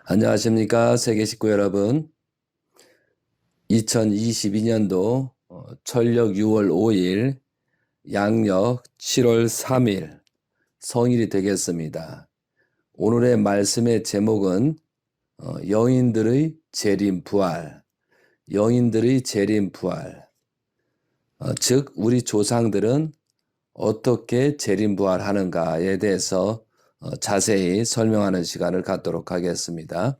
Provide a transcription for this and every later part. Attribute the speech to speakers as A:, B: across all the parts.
A: 안녕하십니까 세계 식구 여러분. 2022년도 철력 6월 5일 양력 7월 3일 성일이 되겠습니다. 오늘의 말씀의 제목은 영인들의 재림 부활, 영인들의 재림 부활. 즉 우리 조상들은 어떻게 재림 부활하는가에 대해서 자세히 설명하는 시간을 갖도록 하겠습니다.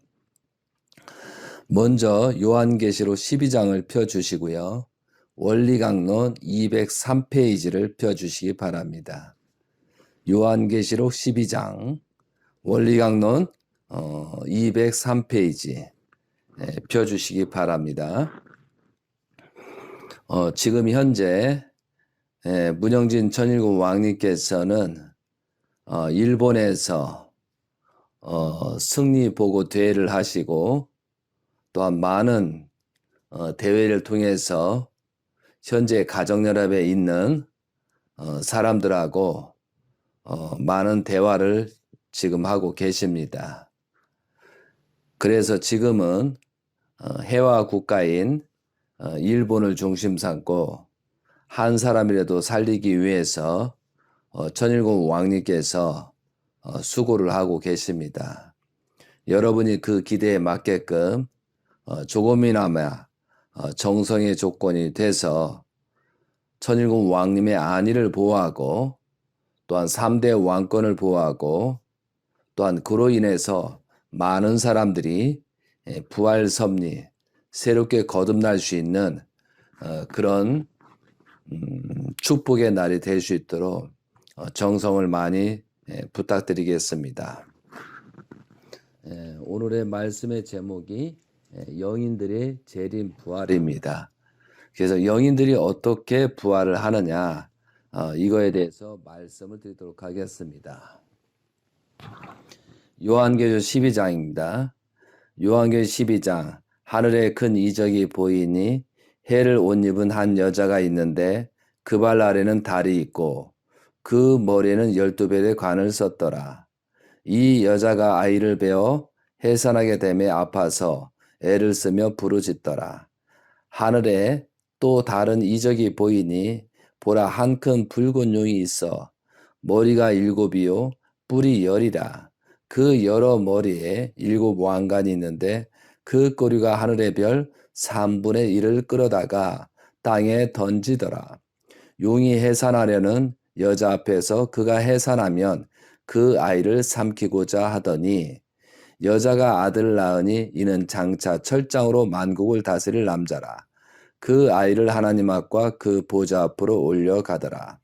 A: 먼저 요한계시록 12장을 펴주시고요. 원리강론 203페이지를 펴주시기 바랍니다. 요한계시록 12장 원리강론 203페이지 펴주시기 바랍니다. 지금 현재 문영진 천일국 왕님께서는 일본에서 승리보고 대회를 하시고 또한 많은 대회를 통해서 현재 가정연합에 있는 사람들하고 많은 대화를 지금 하고 계십니다. 그래서 지금은 해화 국가인 일본을 중심 삼고 한 사람이라도 살리기 위해서 천일국 왕님께서 수고를 하고 계십니다. 여러분이 그 기대에 맞게끔 조금이나마 정성의 조건이 돼서 천일국 왕님의 안위를 보호하고 또한 3대 왕권을 보호하고 또한 그로 인해서 많은 사람들이 부활 섭리, 새롭게 거듭날 수 있는 그런 축복의 날이 될 수 있도록 정성을 많이 부탁드리겠습니다. 오늘의 말씀의 제목이 영인들의 재림 부활입니다. 그래서 영인들이 어떻게 부활을 하느냐 이거에 대해서 말씀을 드리도록 하겠습니다. 요한계시록 12장입니다. 요한계시록 12장 하늘에 큰 이적이 보이니 해를 옷 입은 한 여자가 있는데 그 발 아래는 달이 있고 그 머리에는 12별의 관을 썼더라. 이 여자가 아이를 베어 해산하게 되매 아파서 애를 쓰며 부르짖더라. 하늘에 또 다른 이적이 보이니 보라 한 큰 붉은 용이 있어 머리가 7이요 뿔이 10이라. 그 여러 머리에 7 왕관이 있는데 그 꼬리가 하늘의 별 3분의 1을 끌어다가 땅에 던지더라. 용이 해산하려는 여자 앞에서 그가 해산하면 그 아이를 삼키고자 하더니 여자가 아들을 낳으니 이는 장차 철장으로 만국을 다스릴 남자라. 그 아이를 하나님 앞과 그 보좌 앞으로 올려가더라.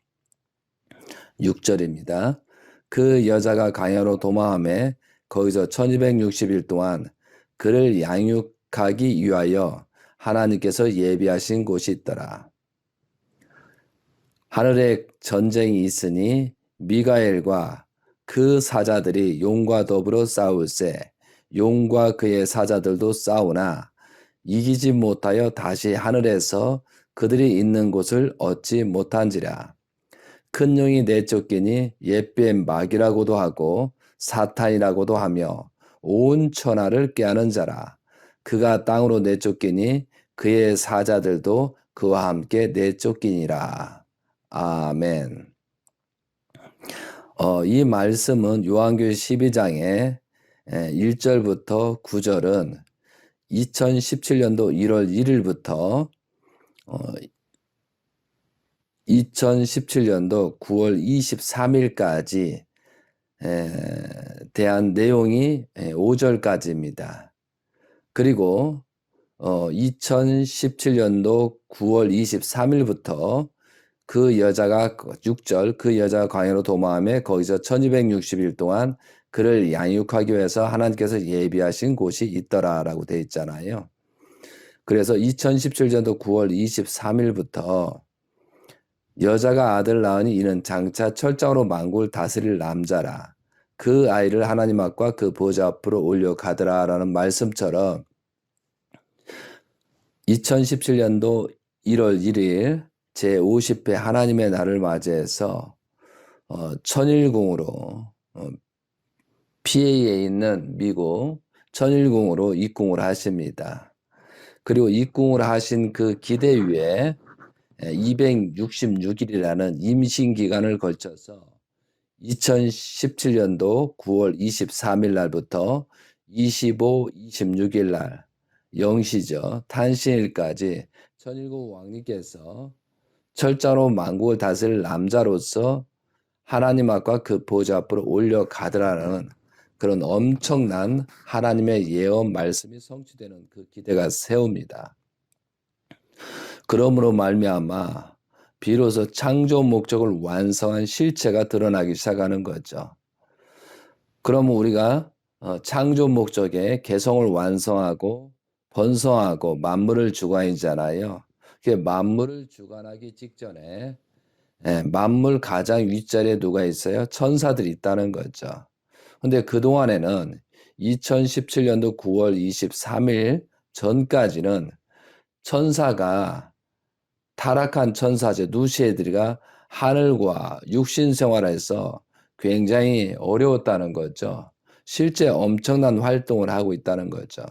A: 6절입니다. 그 여자가 광야로 도망하매 거기서 1260일 동안 그를 양육하기 위하여 하나님께서 예비하신 곳이 있더라. 하늘에 전쟁이 있으니 미가엘과 그 사자들이 용과 더불어 싸울세 용과 그의 사자들도 싸우나 이기지 못하여 다시 하늘에서 그들이 있는 곳을 얻지 못한지라. 큰 용이 내쫓기니 옛뱀 마귀라고도 하고 사탄이라고도 하며 온 천하를 꾀하는 자라. 그가 땅으로 내쫓기니 그의 사자들도 그와 함께 내쫓기니라. 아멘. 이 말씀은 요한계시록 12장의 1절부터 9절은 2017년도 1월 1일부터 2017년도 9월 23일까지 대한 내용이 5절까지입니다. 그리고 2017년도 9월 23일부터 그 여자가 6절 그 여자가 광야로 도망하며 거기서 1260일 동안 그를 양육하기 위해서 하나님께서 예비하신 곳이 있더라라고 되어 있잖아요. 그래서 2017년도 9월 23일부터 여자가 아들 낳으니 이는 장차 철장으로 만국을 다스릴 남자라. 그 아이를 하나님 앞과 그 보좌 앞으로 올려가더라 라는 말씀처럼 2017년도 1월 1일 제50회 하나님의 날을 맞이해서 천일궁으로 PA에 있는 미국 천일궁으로 입궁을 하십니다. 그리고 입궁을 하신 그 기대 위에 266일이라는 임신 기간을 걸쳐서 2017년도 9월 23일 날부터 25, 26일 날 0시죠. 탄신일까지 천일국 왕님께서 철저로 만국을 다스릴 남자로서 하나님 앞과 그 보좌 앞으로 올려가더라는 그런 엄청난 하나님의 예언 말씀이 성취되는 그 기대가 세웁니다. 그러므로 말미암아 비로소 창조 목적을 완성한 실체가 드러나기 시작하는 거죠. 그러면 우리가 창조 목적의 개성을 완성하고 번성하고 만물을 주관이잖아요. 만물을 주관하기 직전에 만물 가장 윗자리에 누가 있어요? 천사들이 있다는 거죠. 근데 그동안에는 2017년도 9월 23일 전까지는 천사가 타락한 천사제 누시에드리가 하늘과 육신 생활에서 굉장히 어려웠다는 거죠. 실제 엄청난 활동을 하고 있다는 거죠.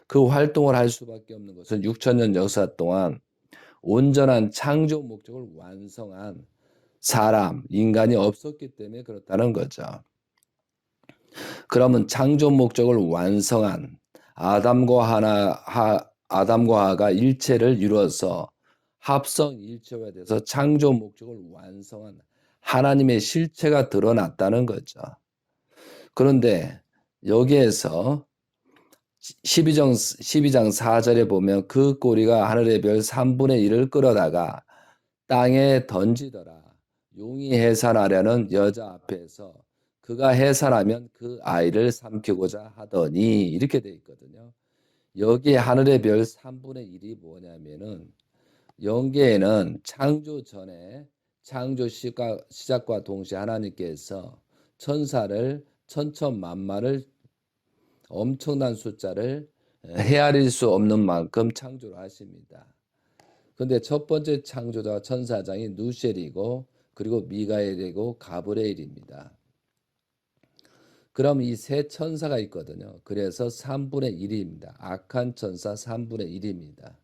A: 그 활동을 할 수밖에 없는 것은 6천년 역사 동안 온전한 창조 목적을 완성한 사람, 인간이 없었기 때문에 그렇다는 거죠. 그러면 창조 목적을 완성한 아담과 하가 일체를 이루어서 합성 일체화돼서 창조 목적을 완성한 하나님의 실체가 드러났다는 거죠. 그런데 여기에서 12장 4절에 보면 그 꼬리가 하늘의 별 3분의 1을 끌어다가 땅에 던지더라. 용이 해산하려는 여자 앞에서 그가 해산하면 그 아이를 삼키고자 하더니 이렇게 돼 있거든요. 여기 하늘의 별 3분의 1이 뭐냐면은 영계에는 창조 전에 창조 시작과 동시에 하나님께서 천사를 천천만마를 엄청난 숫자를 헤아릴 수 없는 만큼 창조를 하십니다. 근데 첫 번째 창조자 천사장이 누셀이고 그리고 미가엘이고 가브레일입니다. 그럼 이 세 천사가 있거든요. 그래서 3분의 1입니다. 악한 천사 3분의 1입니다.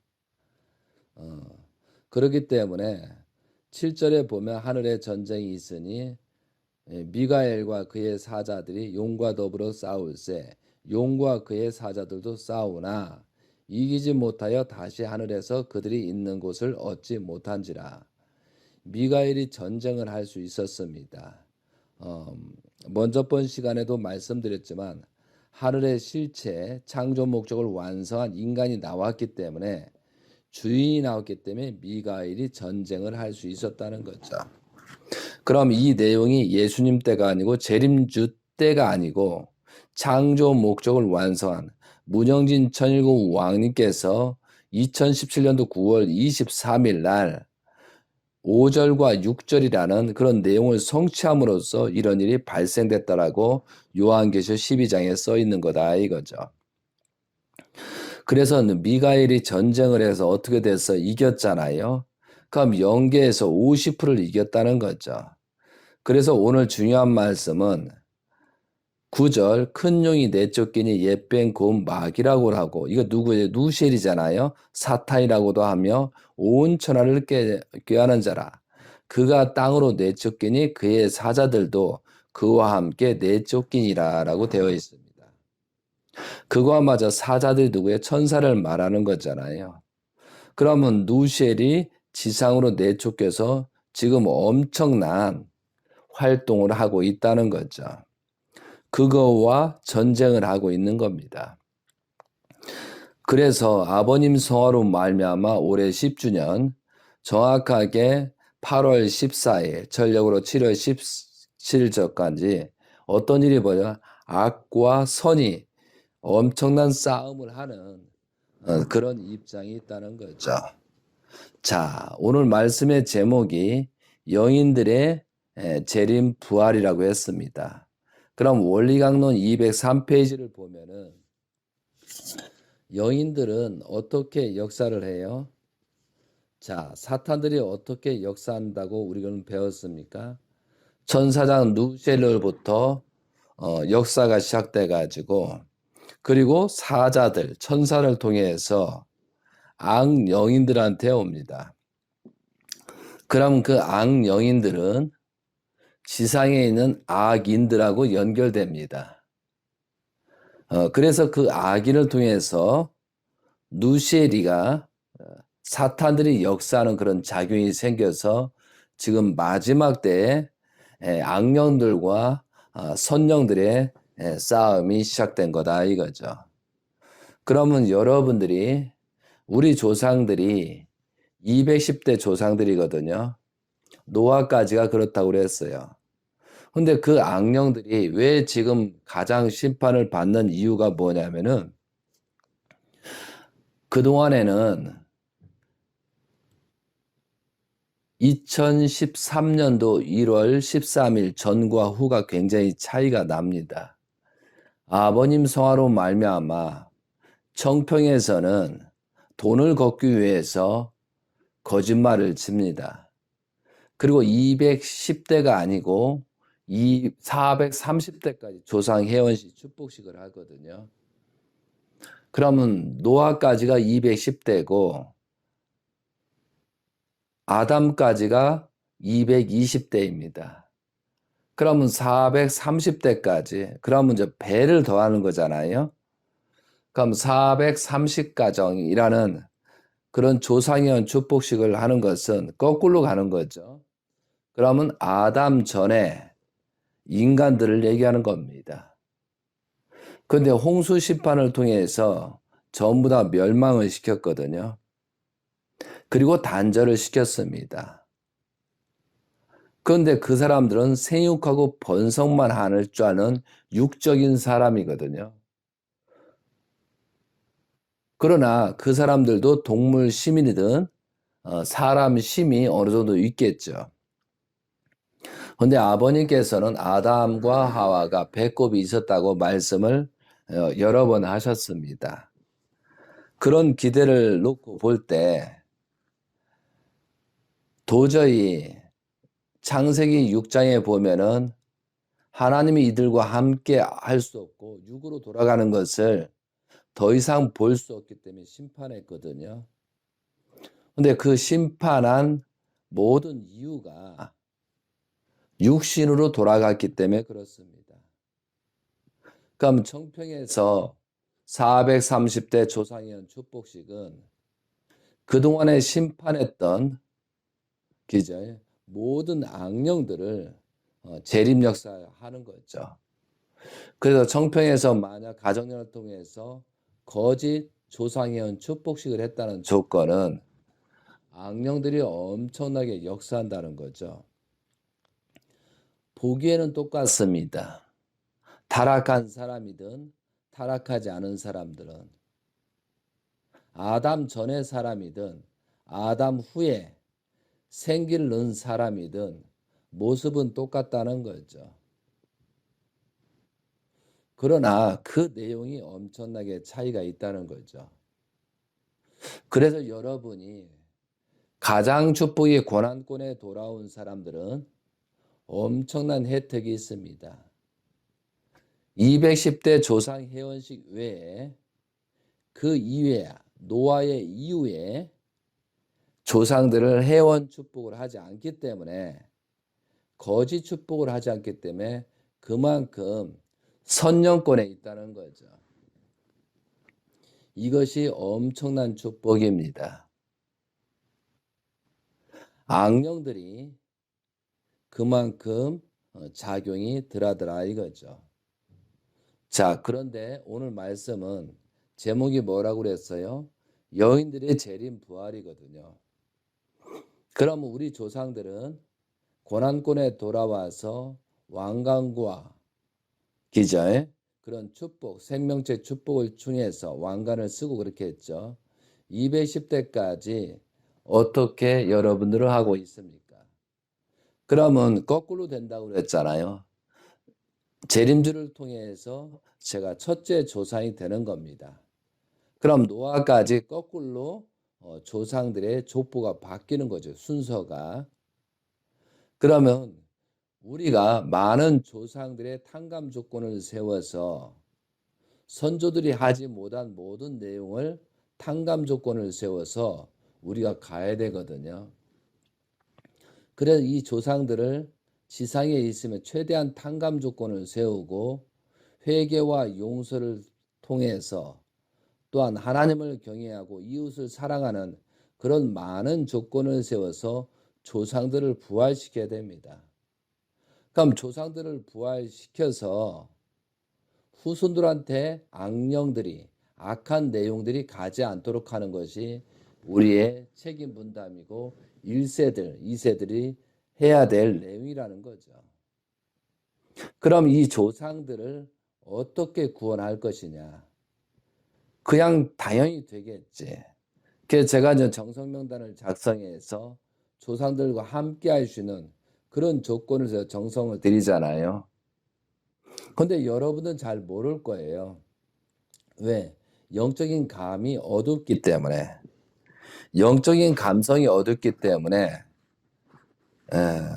A: 그렇기 때문에 7절에 보면 하늘에 전쟁이 있으니 미가엘과 그의 사자들이 용과 더불어 싸울세 용과 그의 사자들도 싸우나 이기지 못하여 다시 하늘에서 그들이 있는 곳을 얻지 못한지라. 미가엘이 전쟁을 할 수 있었습니다. 먼저 번 시간에도 말씀드렸지만 하늘의 실체 창조 목적을 완성한 인간이 나왔기 때문에 주인이 나왔기 때문에 미가엘이 전쟁을 할 수 있었다는 거죠. 그럼 이 내용이 예수님 때가 아니고 재림주 때가 아니고 창조 목적을 완성한 문영진 천일국 왕님께서 2017년도 9월 23일 날 5절과 6절이라는 그런 내용을 성취함으로써 이런 일이 발생됐다라고 요한계시록 12장에 써 있는 거다 이거죠. 그래서 미가엘이 전쟁을 해서 어떻게 돼서 이겼잖아요. 그럼 영계에서 50%를 이겼다는 거죠. 그래서 오늘 중요한 말씀은 9절 큰 용이 내쫓기니 옛뱀 곰 마귀라고 하고 이거 누구예요? 누셀이잖아요. 사탄이라고도 하며 온 천하를 꾀하는 자라. 그가 땅으로 내쫓기니 그의 사자들도 그와 함께 내쫓기니라 라고 되어 있습니다. 그와 마저 사자들이 누구예요? 천사를 말하는 거잖아요. 그러면 누셀이 지상으로 내쫓겨서 지금 엄청난 활동을 하고 있다는 거죠. 그거와 전쟁을 하고 있는 겁니다. 그래서 아버님 성화로 말미암아 올해 10주년 정확하게 8월 14일 전력으로 7월 17일까지 어떤 일이 벌어져 악과 선이 엄청난 싸움을 하는 그런 입장이 있다는 거죠. 자, 오늘 말씀의 제목이 영인들의 재림 부활이라고 했습니다. 그럼 원리강론 203페이지를 보면은 영인들은 어떻게 역사를 해요? 자, 사탄들이 어떻게 역사한다고 우리는 배웠습니까? 천사장 누셀로부터 역사가 시작돼 가지고 그리고 사자들, 천사를 통해서 악영인들한테 옵니다. 그럼 그 악영인들은 지상에 있는 악인들하고 연결됩니다. 그래서 그 악인을 통해서 누시에리가 사탄들이 역사하는 그런 작용이 생겨서 지금 마지막 때에 악령들과 선령들의 싸움이 시작된 거다 이거죠. 그러면 여러분들이 우리 조상들이 210대 조상들이거든요. 노아까지가 그렇다고 그랬어요. 근데 그 악령들이 왜 지금 가장 심판을 받는 이유가 뭐냐면은 그동안에는 2013년도 1월 13일 전과 후가 굉장히 차이가 납니다. 아버님 성화로 말미암아 청평에서는 돈을 걷기 위해서 거짓말을 칩니다. 그리고 210대가 아니고 430대까지 조상 회원식 축복식을 하거든요. 그러면 노아까지가 210대고 아담까지가 220대입니다. 그러면 430대까지, 그러면 이제 배를 더하는 거잖아요. 그럼 430가정이라는 그런 조상회원 축복식을 하는 것은 거꾸로 가는 거죠. 그러면 아담 전에 인간들을 얘기하는 겁니다. 그런데 홍수 심판을 통해서 전부 다 멸망을 시켰거든요. 그리고 단절을 시켰습니다. 그런데 그 사람들은 생육하고 번성만 할 줄 아는 육적인 사람이거든요. 그러나 그 사람들도 동물 심이든 사람 심이 어느 정도 있겠죠. 그런데 아버님께서는 아담과 하와가 배꼽이 있었다고 말씀을 여러 번 하셨습니다. 그런 기대를 놓고 볼 때 도저히 창세기 6장에 보면은 하나님이 이들과 함께 할 수 없고 육으로 돌아가는 것을 더 이상 볼 수 없기 때문에 심판했거든요. 근데 그 심판한 모든 이유가 육신으로 돌아갔기 때문에 그렇습니다. 그럼 청평에서 430대 조상회원 축복식은 그동안에 심판했던 기자의 모든 악령들을 재림 역사하는 거죠. 그래서 청평에서 만약 가정연을 통해서 거짓 조상회원 축복식을 했다는 조건은 악령들이 엄청나게 역사한다는 거죠. 보기에는 똑같습니다. 타락한 사람이든 타락하지 않은 사람들은 아담 전의 사람이든 아담 후에 생기를 넣은 사람이든 모습은 똑같다는 거죠. 그러나 그 내용이 엄청나게 차이가 있다는 거죠. 그래서 여러분이 가장 축복의 고난권에 돌아온 사람들은 엄청난 혜택이 있습니다. 210대 조상 회원식 외에 그 이외에 노아의 이후에 조상들을 회원 축복을 하지 않기 때문에 거짓 축복을 하지 않기 때문에 그만큼 선영권에 있다는 거죠. 이것이 엄청난 축복입니다. 악령들이 그만큼 작용이 덜하더라 이거죠. 자, 그런데 오늘 말씀은 제목이 뭐라고 그랬어요? 여인들의 재림 부활이거든요. 그러면 우리 조상들은 고난권에 돌아와서 왕관과 기자의 그런 축복, 생명체 축복을 통해서 왕관을 쓰고 그렇게 했죠. 210대까지 어떻게 여러분들은 하고 있습니까? 그러면 거꾸로 된다고 그랬잖아요. 재림주를 통해서 제가 첫째 조상이 되는 겁니다. 그럼 노아까지 거꾸로 조상들의 족보가 바뀌는 거죠. 순서가. 그러면 우리가 많은 조상들의 탕감 조건을 세워서 선조들이 하지 못한 모든 내용을 탕감 조건을 세워서 우리가 가야 되거든요. 그래서 이 조상들을 지상에 있으면 최대한 탕감 조건을 세우고 회개와 용서를 통해서 또한 하나님을 경외하고 이웃을 사랑하는 그런 많은 조건을 세워서 조상들을 부활시켜야 됩니다. 그럼 조상들을 부활시켜서 후손들한테 악령들이 악한 내용들이 가지 않도록 하는 것이 우리의 책임 분담이고 1세들, 2세들이 해야 될 내용이라는 거죠. 그럼 이 조상들을 어떻게 구원할 것이냐? 그냥 당연히 되겠지. 그래서 제가 이제 정성명단을 작성해서 조상들과 함께 할 수 있는 그런 조건을 제가 정성을 드리잖아요. 근데 여러분은 잘 모를 거예요. 왜? 영적인 감이 어둡기 때문에. 영적인 감성이 어둡기 때문에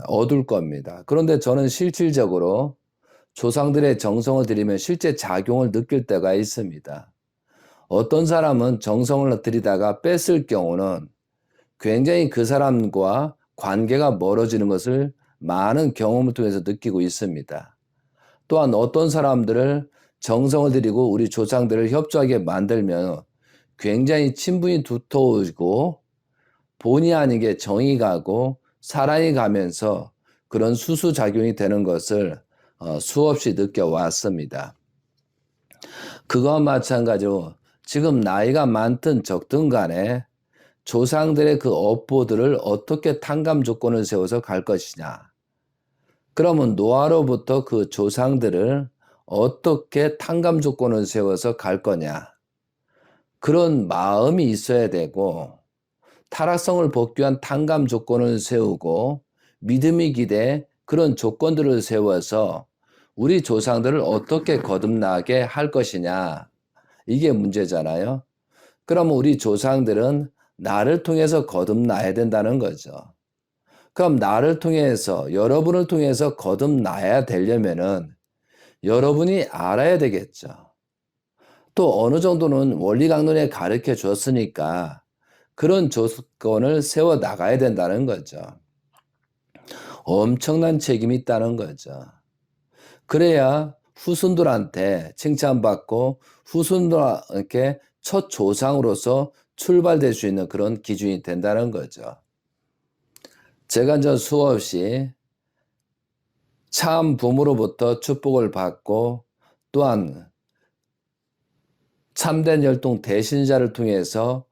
A: 어둘 겁니다. 그런데 저는 실질적으로 조상들의 정성을 들이면 실제 작용을 느낄 때가 있습니다. 어떤 사람은 정성을 들이다가 뺐을 경우는 굉장히 그 사람과 관계가 멀어지는 것을 많은 경험을 통해서 느끼고 있습니다. 또한 어떤 사람들을 정성을 들이고 우리 조상들을 협조하게 만들면 굉장히 친분이 두터워지고 본의 아니게 정이 가고 사랑이 가면서 그런 수수작용이 되는 것을 수없이 느껴왔습니다. 그거와 마찬가지로 지금 나이가 많든 적든 간에 조상들의 그 업보들을 어떻게 탕감 조건을 세워서 갈 것이냐. 그러면 노아로부터 그 조상들을 어떻게 탕감 조건을 세워서 갈 거냐. 그런 마음이 있어야 되고 타락성을 복귀한 탕감 조건을 세우고 믿음이 기대 그런 조건들을 세워서 우리 조상들을 어떻게 거듭나게 할 것이냐. 이게 문제잖아요. 그럼 우리 조상들은 나를 통해서 거듭나야 된다는 거죠. 그럼 나를 통해서 여러분을 통해서 거듭나야 되려면은 여러분이 알아야 되겠죠. 또 어느 정도는 원리강론에 가르쳐 줬으니까 그런 조건을 세워 나가야 된다는 거죠. 엄청난 책임이 있다는 거죠. 그래야 후손들한테 칭찬받고 후손들에게 첫 조상으로서 출발될 수 있는 그런 기준이 된다는 거죠. 제가 이제 수없이 참 부모로부터 축복을 받고 또한 참된 혈통 대신자를 통해서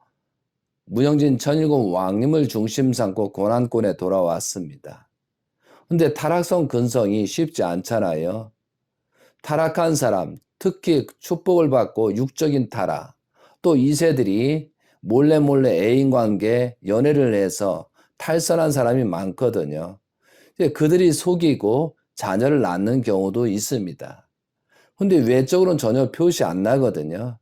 A: 무영진 천일공 왕님을 중심 삼고 고난권에 돌아왔습니다. 근데 타락성 근성이 쉽지 않잖아요. 타락한 사람, 특히 축복을 받고 육적인 타락, 또 2세들이 몰래 애인 관계, 연애를 해서 탈선한 사람이 많거든요. 그들이 속이고 자녀를 낳는 경우도 있습니다. 근데 외적으로는 전혀 표시 안 나거든요.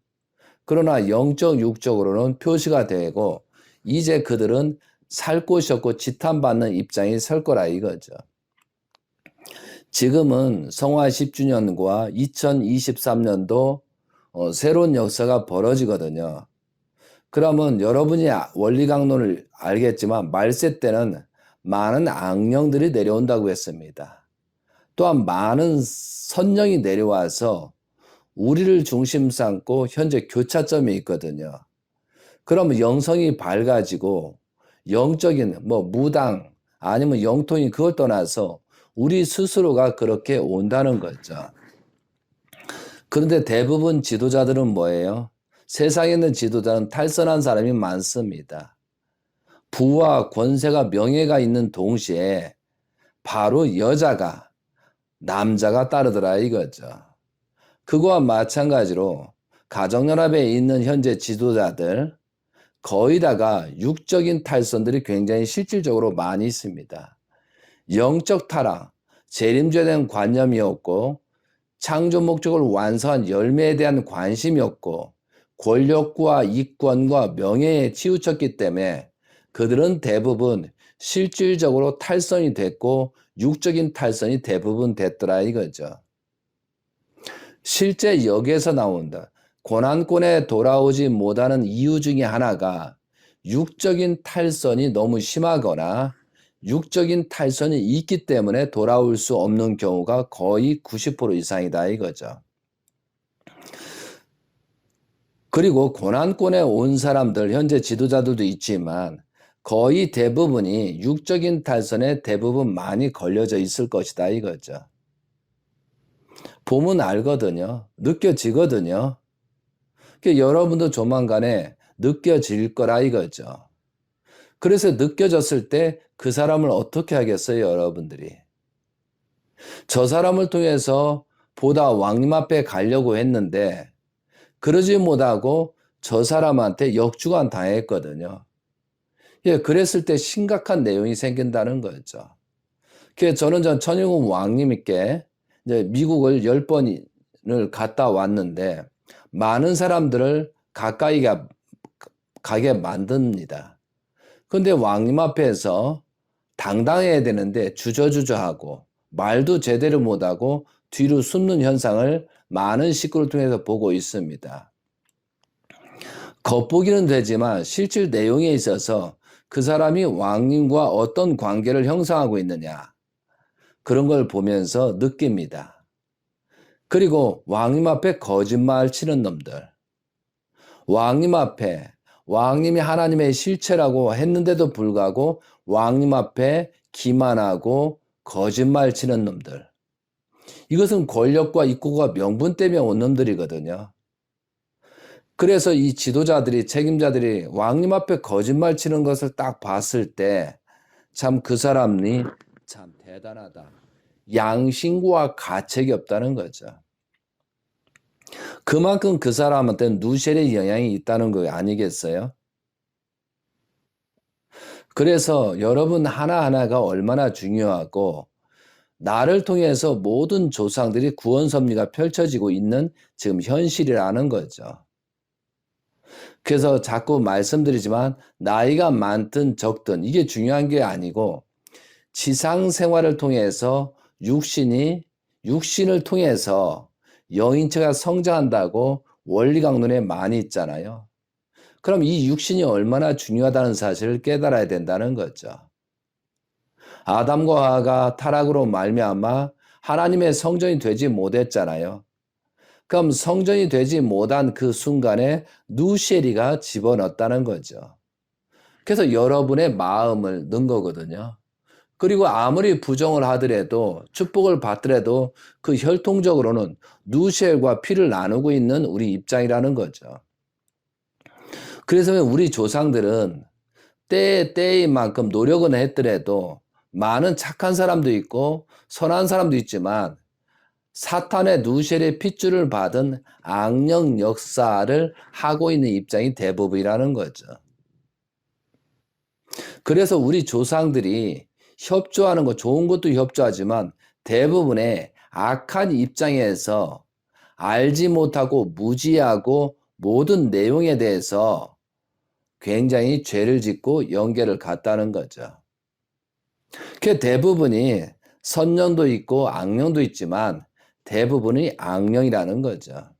A: 그러나 영적, 육적으로는 표시가 되고 이제 그들은 살 곳이 없고 지탄받는 입장이 설 거라 이거죠. 지금은 성화 10주년과 2023년도 새로운 역사가 벌어지거든요. 그러면 여러분이 원리강론을 알겠지만 말세 때는 많은 악령들이 내려온다고 했습니다. 또한 많은 선령이 내려와서 우리를 중심 삼고 현재 교차점이 있거든요. 그러면 영성이 밝아지고 영적인 무당 아니면 영통이 그걸 떠나서 우리 스스로가 그렇게 온다는 거죠. 그런데 대부분 지도자들은 뭐예요? 세상에 있는 지도자는 탈선한 사람이 많습니다. 부와 권세가 명예가 있는 동시에 바로 여자가 남자가 따르더라 이거죠. 그거와 마찬가지로 가정연합에 있는 현재 지도자들 거의 다가 육적인 탈선들이 굉장히 실질적으로 많이 있습니다. 영적 타락, 재림죄에 대한 관념이 없고 창조 목적을 완성한 열매에 대한 관심이 없고 권력과 이권과 명예에 치우쳤기 때문에 그들은 대부분 실질적으로 탈선이 됐고 육적인 탈선이 대부분 됐더라 이거죠. 실제 여기에서 나온다. 고난권에 돌아오지 못하는 이유 중에 하나가 육적인 탈선이 너무 심하거나 육적인 탈선이 있기 때문에 돌아올 수 없는 경우가 거의 90% 이상이다 이거죠. 그리고 고난권에 온 사람들, 현재 지도자들도 있지만 거의 대부분이 육적인 탈선에 대부분 많이 걸려져 있을 것이다 이거죠. 보면 알거든요. 느껴지거든요. 그러니까 여러분도 조만간에 느껴질 거라 이거죠. 그래서 느껴졌을 때 그 사람을 어떻게 하겠어요, 여러분들이? 저 사람을 통해서 보다 왕님 앞에 가려고 했는데 그러지 못하고 저 사람한테 역주관 당했거든요. 예, 그랬을 때 심각한 내용이 생긴다는 거죠. 그래서 저는 천일국 왕님께 이제 미국을 10번을 갔다 왔는데 많은 사람들을 가까이 가게 만듭니다. 근데 왕님 앞에서 당당해야 되는데 주저주저하고 말도 제대로 못하고 뒤로 숨는 현상을 많은 식구를 통해서 보고 있습니다. 겉보기는 되지만 실질 내용에 있어서 그 사람이 왕님과 어떤 관계를 형성하고 있느냐 그런 걸 보면서 느낍니다. 그리고 왕님 앞에 거짓말 치는 놈들, 왕님 앞에 왕님이 하나님의 실체라고 했는데도 불구하고 왕님 앞에 기만하고 거짓말 치는 놈들, 이것은 권력과 입고가 명분 때문에 온 놈들이거든요. 그래서 이 지도자들이 책임자들이 왕님 앞에 거짓말 치는 것을 딱 봤을 때 참 그 사람이 참 대단하다. 양심과 가책이 없다는 거죠. 그만큼 그 사람한테 누셀의 영향이 있다는 거 아니겠어요? 그래서 여러분 하나하나가 얼마나 중요하고 나를 통해서 모든 조상들이 구원 섭리가 펼쳐지고 있는 지금 현실이라는 거죠. 그래서 자꾸 말씀드리지만 나이가 많든 적든 이게 중요한 게 아니고 지상 생활을 통해서 육신을 통해서 영인체가 성장한다고 원리 강론에 많이 있잖아요. 그럼 이 육신이 얼마나 중요하다는 사실을 깨달아야 된다는 거죠. 아담과 하와가 타락으로 말미암아 하나님의 성전이 되지 못했잖아요. 그럼 성전이 되지 못한 그 순간에 누시엘이가 집어넣었다는 거죠. 그래서 여러분의 마음을 넣은 거거든요. 그리고 아무리 부정을 하더라도 축복을 받더라도 그 혈통적으로는 누시엘과 피를 나누고 있는 우리 입장이라는 거죠. 그래서 우리 조상들은 때인 만큼 노력은 했더라도 많은 착한 사람도 있고 선한 사람도 있지만 사탄의 누셀의 핏줄을 받은 악령 역사를 하고 있는 입장이 대부분이라는 거죠. 그래서 우리 조상들이 협조하는 거 좋은 것도 협조하지만 대부분의 악한 입장에서 알지 못하고 무지하고 모든 내용에 대해서 굉장히 죄를 짓고 영계를 갔다는 거죠. 그 대부분이 선령도 있고 악령도 있지만 대부분이 악령이라는 거죠.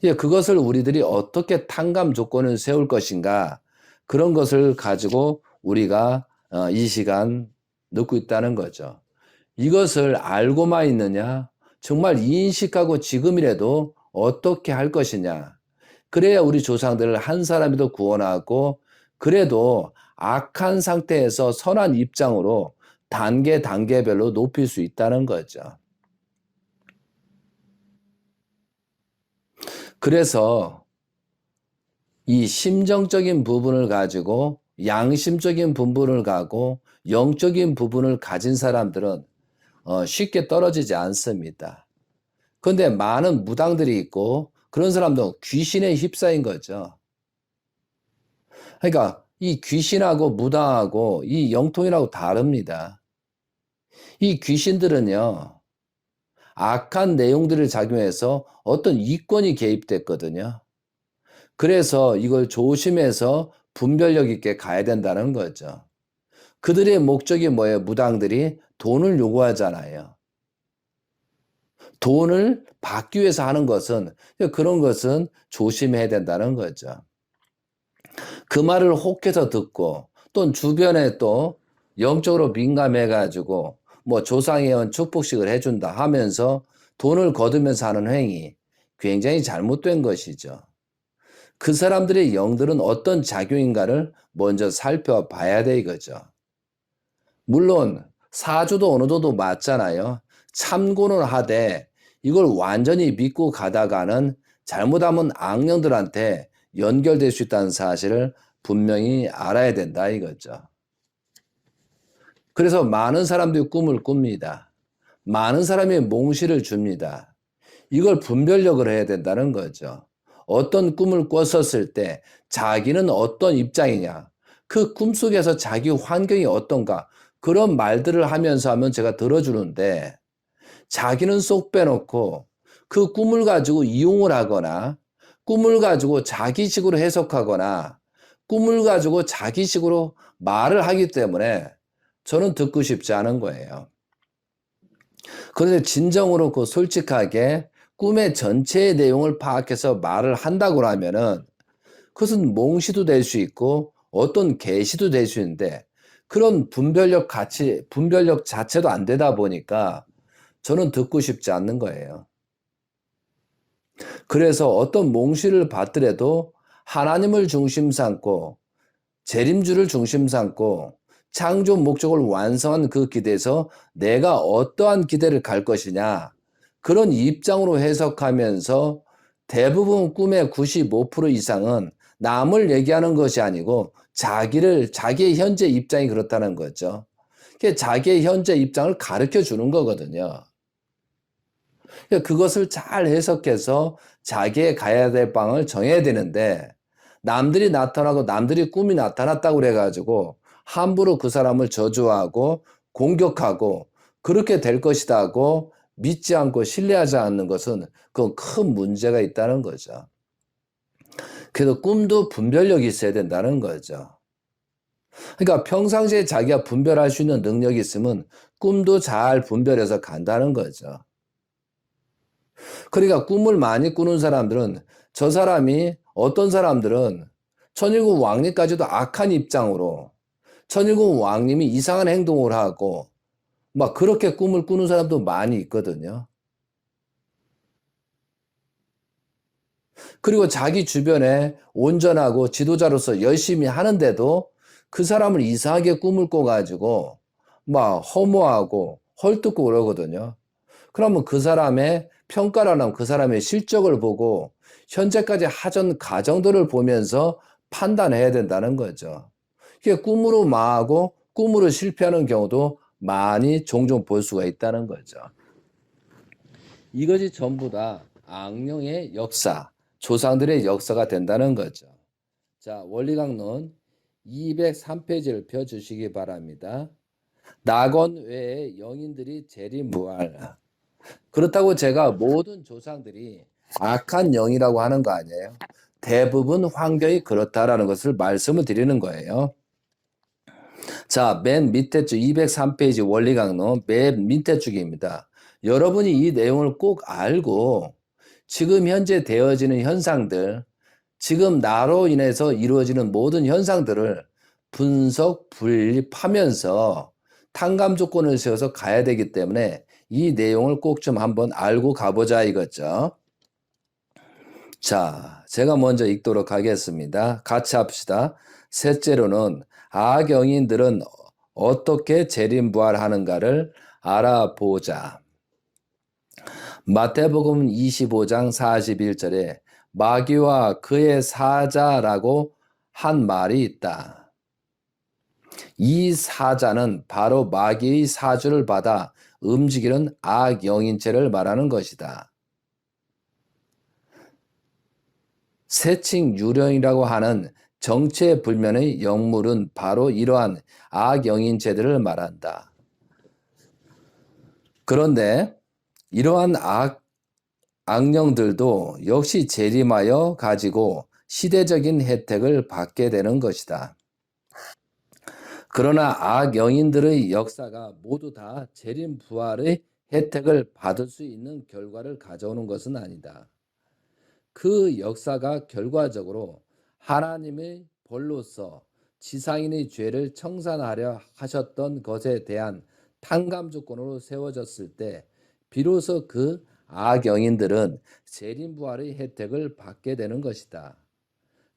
A: 예, 그것을 우리들이 어떻게 탕감 조건을 세울 것인가 그런 것을 가지고 우리가 이 시간 넣고 있다는 거죠. 이것을 알고만 있느냐? 정말 인식하고 지금이라도 어떻게 할 것이냐? 그래야 우리 조상들을 한 사람이도 구원하고 그래도 악한 상태에서 선한 입장으로 단계별로 높일 수 있다는 거죠. 그래서 이 심정적인 부분을 가지고 양심적인 부분을 가고 영적인 부분을 가진 사람들은 쉽게 떨어지지 않습니다. 그런데 많은 무당들이 있고 그런 사람도 귀신에 휩싸인 거죠. 그러니까 이 귀신하고 무당하고 이 영통이라고 다릅니다. 이 귀신들은요, 악한 내용들을 작용해서 어떤 이권이 개입됐거든요. 그래서 이걸 조심해서 분별력 있게 가야 된다는 거죠. 그들의 목적이 뭐예요? 무당들이 돈을 요구하잖아요. 돈을 받기 위해서 하는 것은 그런 것은 조심해야 된다는 거죠. 그 말을 혹해서 듣고 또 주변에 또 영적으로 민감해가지고 뭐 조상의 축복식을 해준다 하면서 돈을 거두면서 하는 행위 굉장히 잘못된 것이죠. 그 사람들의 영들은 어떤 작용인가를 먼저 살펴봐야 돼 이거죠. 물론 사주도 어느 정도 맞잖아요. 참고는 하되 이걸 완전히 믿고 가다가는 잘못하면 악령들한테 연결될 수 있다는 사실을 분명히 알아야 된다 이거죠. 그래서 많은 사람들이 꿈을 꿉니다. 많은 사람이 몽시를 줍니다. 이걸 분별력을 해야 된다는 거죠. 어떤 꿈을 꿨었을 때 자기는 어떤 입장이냐, 그 꿈속에서 자기 환경이 어떤가, 그런 말들을 하면서 하면 제가 들어주는데 자기는 쏙 빼놓고 그 꿈을 가지고 이용을 하거나 꿈을 가지고 자기식으로 해석하거나 꿈을 가지고 자기식으로 말을 하기 때문에 저는 듣고 싶지 않은 거예요. 그런데 진정으로 그 솔직하게 꿈의 전체의 내용을 파악해서 말을 한다고 하면은 그것은 몽시도 될 수 있고 어떤 계시도 될 수 있는데 그런 분별력 자체도 안 되다 보니까 저는 듣고 싶지 않는 거예요. 그래서 어떤 몽시를 받더라도 하나님을 중심 삼고 재림주를 중심 삼고 창조 목적을 완성한 그 기대에서 내가 어떠한 기대를 갈 것이냐 그런 입장으로 해석하면서 대부분 꿈의 95% 이상은 남을 얘기하는 것이 아니고 자기의 현재 입장이 그렇다는 거죠. 자기의 현재 입장을 가르쳐 주는 거거든요. 그것을 잘 해석해서 자기의 가야 될 방을 정해야 되는데 남들이 나타나고 남들이 꿈이 나타났다고 그래가지고 함부로 그 사람을 저주하고 공격하고 그렇게 될 것이다 하고 믿지 않고 신뢰하지 않는 것은 그건 큰 문제가 있다는 거죠. 그래서 꿈도 분별력이 있어야 된다는 거죠. 그러니까 평상시에 자기가 분별할 수 있는 능력이 있으면 꿈도 잘 분별해서 간다는 거죠. 그러니까 꿈을 많이 꾸는 사람들은 저 사람이 어떤 사람들은 천일국 왕님까지도 악한 입장으로 천일국 왕님이 이상한 행동을 하고 막 그렇게 꿈을 꾸는 사람도 많이 있거든요. 그리고 자기 주변에 온전하고 지도자로서 열심히 하는데도 그 사람을 이상하게 꿈을 꿔가지고 막 허무하고 헐뜯고 그러거든요. 그러면 그 사람의 평가라는 그 사람의 실적을 보고 현재까지 하던 과정들을 보면서 판단해야 된다는 거죠. 이게 꿈으로 망하고 꿈으로 실패하는 경우도 많이 종종 볼 수가 있다는 거죠. 이것이 전부 다 악령의 역사, 조상들의 역사가 된다는 거죠. 자, 원리강론 203페이지를 펴주시기 바랍니다. 낙원 외에 영인들이 재림부활. 그렇다고 제가 모든 조상들이 악한 영이라고 하는 거 아니에요. 대부분 환경이 그렇다라는 것을 말씀을 드리는 거예요. 자, 맨 밑에 줄 203페이지 원리강론 맨 밑에 줄입니다. 여러분이 이 내용을 꼭 알고 지금 현재 되어지는 현상들, 지금 나로 인해서 이루어지는 모든 현상들을 분석, 분립하면서 탕감 조건을 세워서 가야 되기 때문에 이 내용을 꼭 좀 한번 알고 가보자 이거죠. 자, 제가 먼저 읽도록 하겠습니다. 같이 합시다. 셋째로는 악영인들은 어떻게 재림부활하는가를 알아보자. 마태복음 25장 41절에 마귀와 그의 사자라고 한 말이 있다. 이 사자는 바로 마귀의 사주를 받아 움직이는 악영인체를 말하는 것이다. 세칭 유령이라고 하는 정체불명의 영물은 바로 이러한 악영인체들을 말한다. 그런데 이러한 악령들도 역시 재림하여 가지고 시대적인 혜택을 받게 되는 것이다. 그러나 악영인들의 역사가 모두 다 재림 부활의 혜택을 받을 수 있는 결과를 가져오는 것은 아니다. 그 역사가 결과적으로 하나님의 벌로서 지상인의 죄를 청산하려 하셨던 것에 대한 탕감 조건으로 세워졌을 때 비로소 그 악영인들은 재림부활의 혜택을 받게 되는 것이다.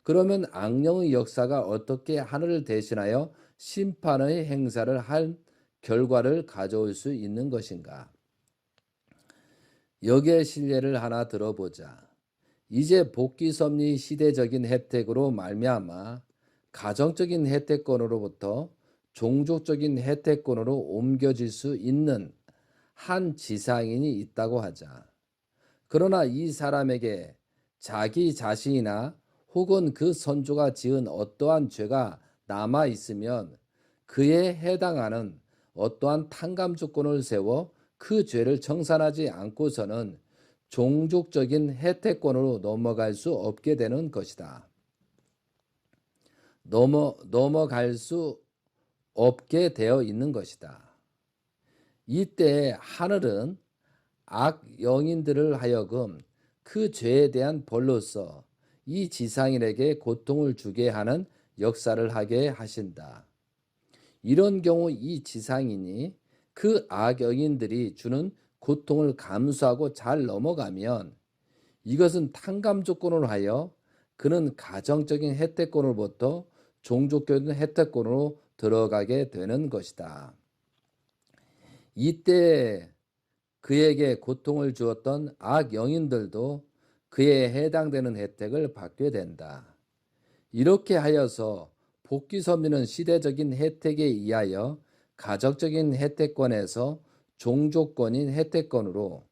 A: 그러면 악령의 역사가 어떻게 하늘을 대신하여 심판의 행사를 할 결과를 가져올 수 있는 것인가? 여기에 실례를 하나 들어보자. 이제 복귀섭리 시대적인 혜택으로 말미암아 가정적인 혜택권으로부터 종족적인 혜택권으로 옮겨질 수 있는 한 지상인이 있다고 하자. 그러나 이 사람에게 자기 자신이나 혹은 그 선조가 지은 어떠한 죄가 남아 있으면 그에 해당하는 어떠한 탕감 조건을 세워 그 죄를 청산하지 않고서는 종족적인 혜택권으로 넘어갈 수 없게 되는 것이다. 넘어갈 수 없게 되어 있는 것이다. 이때 하늘은 악영인들을 하여금 그 죄에 대한 벌로서 이 지상인에게 고통을 주게 하는 역사를 하게 하신다. 이런 경우 이 지상인이 그 악영인들이 주는 고통을 감수하고 잘 넘어가면 이것은 탕감 조건으로 하여 그는 가정적인 혜택권으로부터 종족적인 혜택권으로 들어가게 되는 것이다. 이때 그에게 고통을 주었던 악영인들도 그에 해당되는 혜택을 받게 된다. 이렇게 하여서 복귀섭리는 시대적인 혜택에 의하여 가정적인 혜택권에서 종족권인 혜택권으로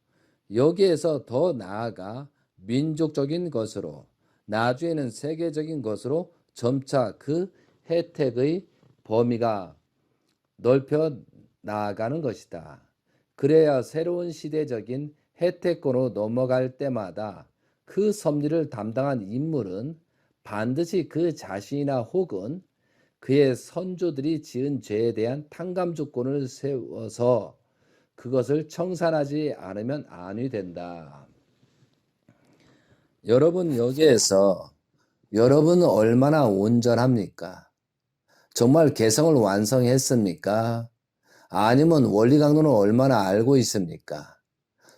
A: 여기에서 더 나아가 민족적인 것으로 나중에는 세계적인 것으로 점차 그 혜택의 범위가 넓혀 나아가는 것이다. 그래야 새로운 시대적인 혜택권으로 넘어갈 때마다 그 섭리를 담당한 인물은 반드시 그 자신이나 혹은 그의 선조들이 지은 죄에 대한 탕감 조건을 세워서 그것을 청산하지 않으면 안이 된다. 여러분 여기에서 여러분은 얼마나 온전합니까? 정말 개성을 완성했습니까? 아니면 원리 강론을 얼마나 알고 있습니까?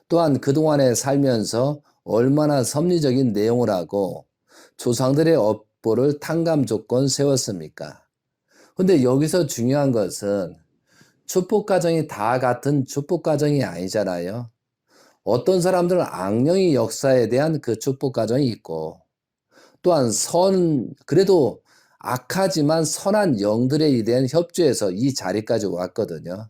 A: 또한 그동안에 살면서 얼마나 섭리적인 내용을 하고 조상들의 업보를 탕감 조건 세웠습니까? 근데 여기서 중요한 것은 축복가정이 다 같은 축복가정이 아니잖아요. 어떤 사람들은 악령의 역사에 대한 그 축복가정이 있고 또한 그래도 악하지만 선한 영들에 대한 협조해서 이 자리까지 왔거든요.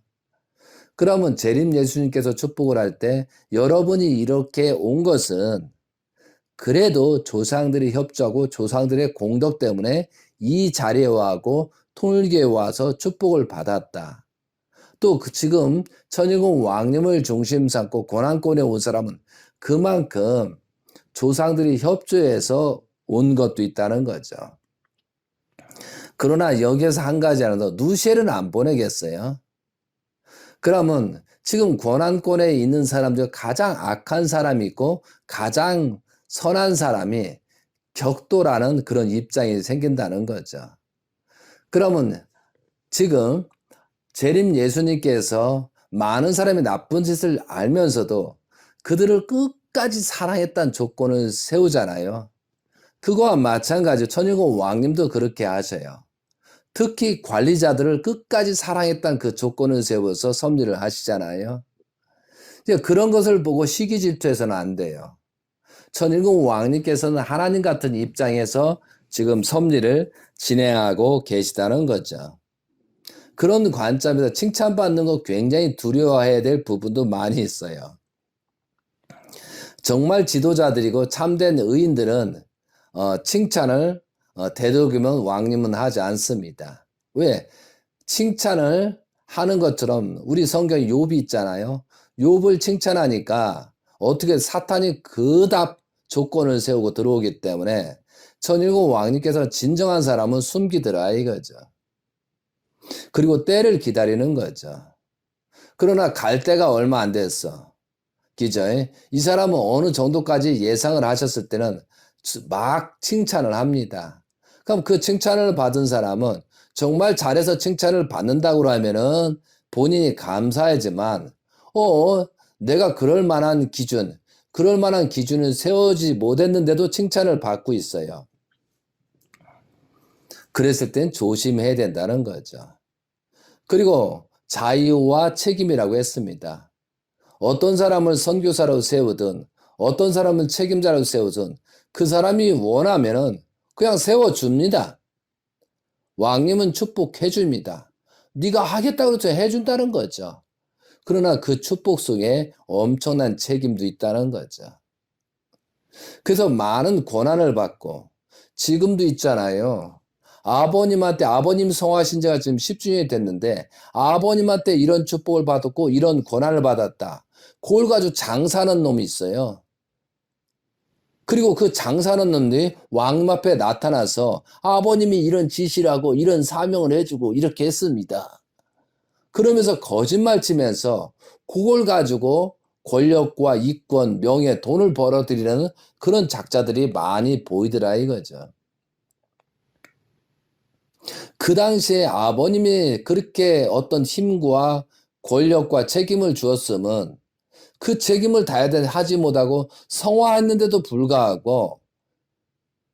A: 그러면 재림 예수님께서 축복을 할 때 여러분이 이렇게 온 것은 그래도 조상들이 협조하고 조상들의 공덕 때문에 이 자리에 와고 통일교에 와서 축복을 받았다. 또 지금 천일공 왕님을 중심 삼고 고난권에 온 사람은 그만큼 조상들이 협조해서 온 것도 있다는 거죠. 그러나 여기에서 한 가지 하나 더, 누시엘은 안 보내겠어요? 그러면 지금 권한권에 있는 사람 중 가장 악한 사람이 있고 가장 선한 사람이 격돌하는 그런 입장이 생긴다는 거죠. 그러면 지금 재림 예수님께서 많은 사람이 나쁜 짓을 알면서도 그들을 끝까지 사랑했다는 조건을 세우잖아요. 그거와 마찬가지로 천일공 왕님도 그렇게 하셔요. 특히 관리자들을 끝까지 사랑했다는 그 조건을 세워서 섭리를 하시잖아요. 그런 것을 보고 시기 질투해서는 안 돼요. 천일공 왕님께서는 하나님 같은 입장에서 지금 섭리를 진행하고 계시다는 거죠. 그런 관점에서 칭찬받는 거 굉장히 두려워해야 될 부분도 많이 있어요. 정말 지도자들이고 참된 의인들은 칭찬을 되도록이면 왕님은 하지 않습니다. 왜? 칭찬을 하는 것처럼 우리 성경에 욥이 있잖아요. 욥을 칭찬하니까 어떻게 사탄이 그답 조건을 세우고 들어오기 때문에 천일공 왕님께서 진정한 사람은 숨기더라 이거죠. 그리고 때를 기다리는 거죠. 그러나 갈 때가 얼마 안 됐어. 그죠? 이 사람은 어느 정도까지 예상을 하셨을 때는 막 칭찬을 합니다. 그럼 그 칭찬을 받은 사람은 정말 잘해서 칭찬을 받는다고 하면은 본인이 감사하지만, 내가 그럴 만한 기준을 세우지 못했는데도 칭찬을 받고 있어요. 그랬을 땐 조심해야 된다는 거죠. 그리고 자유와 책임이라고 했습니다. 어떤 사람을 선교사로 세우든 어떤 사람을 책임자로 세우든 그 사람이 원하면은 그냥 세워줍니다. 왕님은 축복해 줍니다. 네가 하겠다고 해서 해준다는 거죠. 그러나 그 축복 속에 엄청난 책임도 있다는 거죠. 그래서 많은 고난을 받고 지금도 있잖아요. 아버님 성화하신 지가 지금 10주년이 됐는데 아버님한테 이런 축복을 받았고 이런 고난을 받았다. 그걸 가지고 장사하는 놈이 있어요. 그리고 그 장사하는 놈들이 왕님 앞에 나타나서 아버님이 이런 지시를 하고 이런 사명을 해주고 이렇게 했습니다. 그러면서 거짓말 치면서 그걸 가지고 권력과 이권, 명예, 돈을 벌어들이는 그런 작자들이 많이 보이더라 이거죠. 그 당시에 아버님이 그렇게 어떤 힘과 권력과 책임을 주었으면 그 책임을 다해야 하지 못하고 성화했는데도 불구하고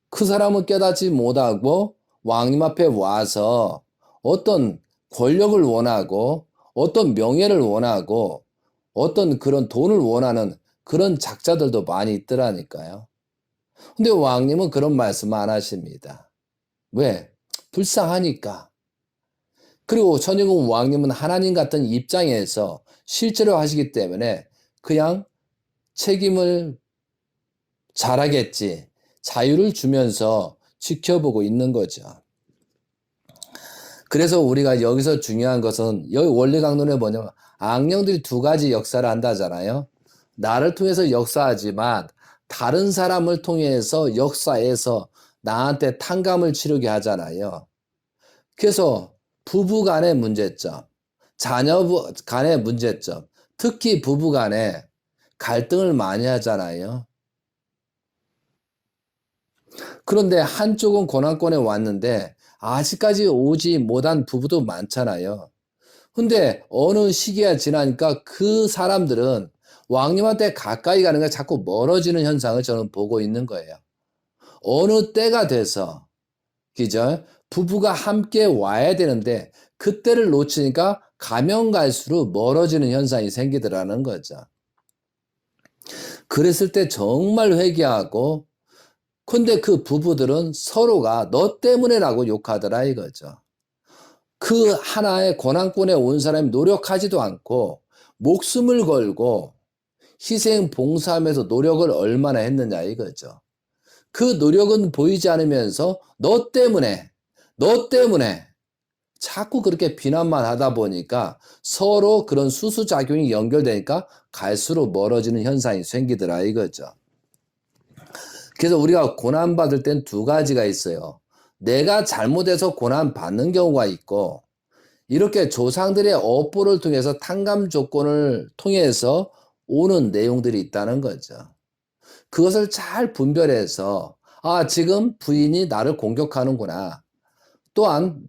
A: 그 사람은 깨닫지 못하고 왕님 앞에 와서 어떤 권력을 원하고 어떤 명예를 원하고 어떤 그런 돈을 원하는 그런 작자들도 많이 있더라니까요. 근데 왕님은 그런 말씀 안 하십니다. 왜? 불쌍하니까. 그리고 천일국 왕님은 하나님 같은 입장에서 실제로 하시기 때문에 그냥 책임을 잘하겠지. 자유를 주면서 지켜보고 있는 거죠. 그래서 우리가 여기서 중요한 것은 여기 원리 강론에 뭐냐면 악령들이 두 가지 역사를 한다잖아요. 나를 통해서 역사하지만 다른 사람을 통해서 역사해서 나한테 탕감을 치르게 하잖아요. 그래서 부부 간의 문제점, 자녀 간의 문제점, 특히 부부 간에 갈등을 많이 하잖아요. 그런데 한쪽은 고난권에 왔는데 아직까지 오지 못한 부부도 많잖아요. 근데 어느 시기가 지나니까 그 사람들은 왕님한테 가까이 가는 게 자꾸 멀어지는 현상을 저는 보고 있는 거예요. 어느 때가 돼서, 그죠? 부부가 함께 와야 되는데 그때를 놓치니까 가면 갈수록 멀어지는 현상이 생기더라는 거죠. 그랬을 때 정말 회개하고 근데 그 부부들은 서로가 너 때문에라고 욕하더라 이거죠. 그 하나의 고난권에 온 사람이 노력하지도 않고 목숨을 걸고 희생 봉사하면서 노력을 얼마나 했느냐 이거죠. 그 노력은 보이지 않으면서 너 때문에 자꾸 그렇게 비난만 하다 보니까 서로 그런 수수작용이 연결되니까 갈수록 멀어지는 현상이 생기더라 이거죠. 그래서 우리가 고난받을 땐 두 가지가 있어요. 내가 잘못해서 고난받는 경우가 있고 이렇게 조상들의 업보를 통해서 탕감 조건을 통해서 오는 내용들이 있다는 거죠. 그것을 잘 분별해서 지금 부인이 나를 공격하는구나. 또한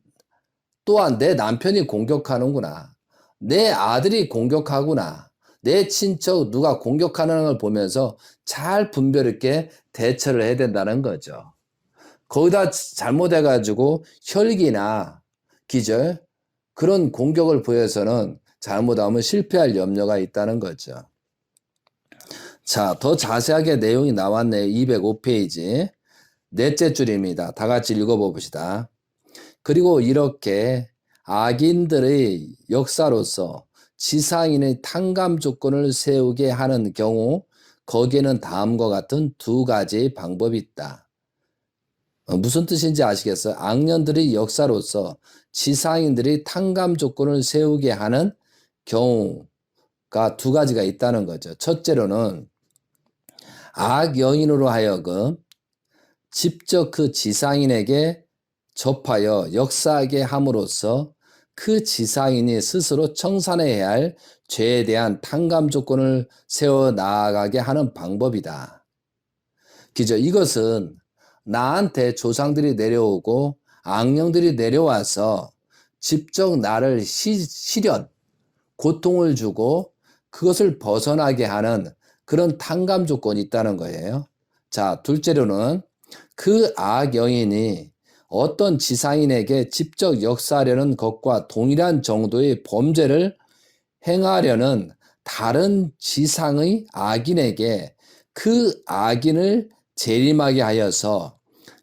A: 내 남편이 공격하는구나. 내 아들이 공격하구나. 내 친척 누가 공격하는 걸 보면서 잘 분별 있게 대처를 해야 된다는 거죠. 거기다 잘못해가지고 혈기나 기절 그런 공격을 보여서는 잘못하면 실패할 염려가 있다는 거죠. 자, 더 자세하게 내용이 나왔네요. 205페이지. 넷째 줄입니다. 다 같이 읽어봅시다. 그리고 이렇게 악인들의 역사로서 지상인의 탕감 조건을 세우게 하는 경우 거기에는 다음과 같은 두 가지 방법이 있다. 무슨 뜻인지 아시겠어요? 악년들의 역사로서 지상인들이 탕감 조건을 세우게 하는 경우가 두 가지가 있다는 거죠. 첫째로는 악영인으로 하여금 직접 그 지상인에게 접하여 역사하게 함으로써 그 지상인이 스스로 청산해야 할 죄에 대한 탕감 조건을 세워 나아가게 하는 방법이다. 그죠? 이것은 나한테 조상들이 내려오고 악령들이 내려와서 직접 나를 시련, 고통을 주고 그것을 벗어나게 하는 그런 탕감 조건이 있다는 거예요. 자, 둘째로는 그 악영인이 어떤 지상인에게 직접 역사하려는 것과 동일한 정도의 범죄를 행하려는 다른 지상의 악인에게 그 악인을 재림하게 하여서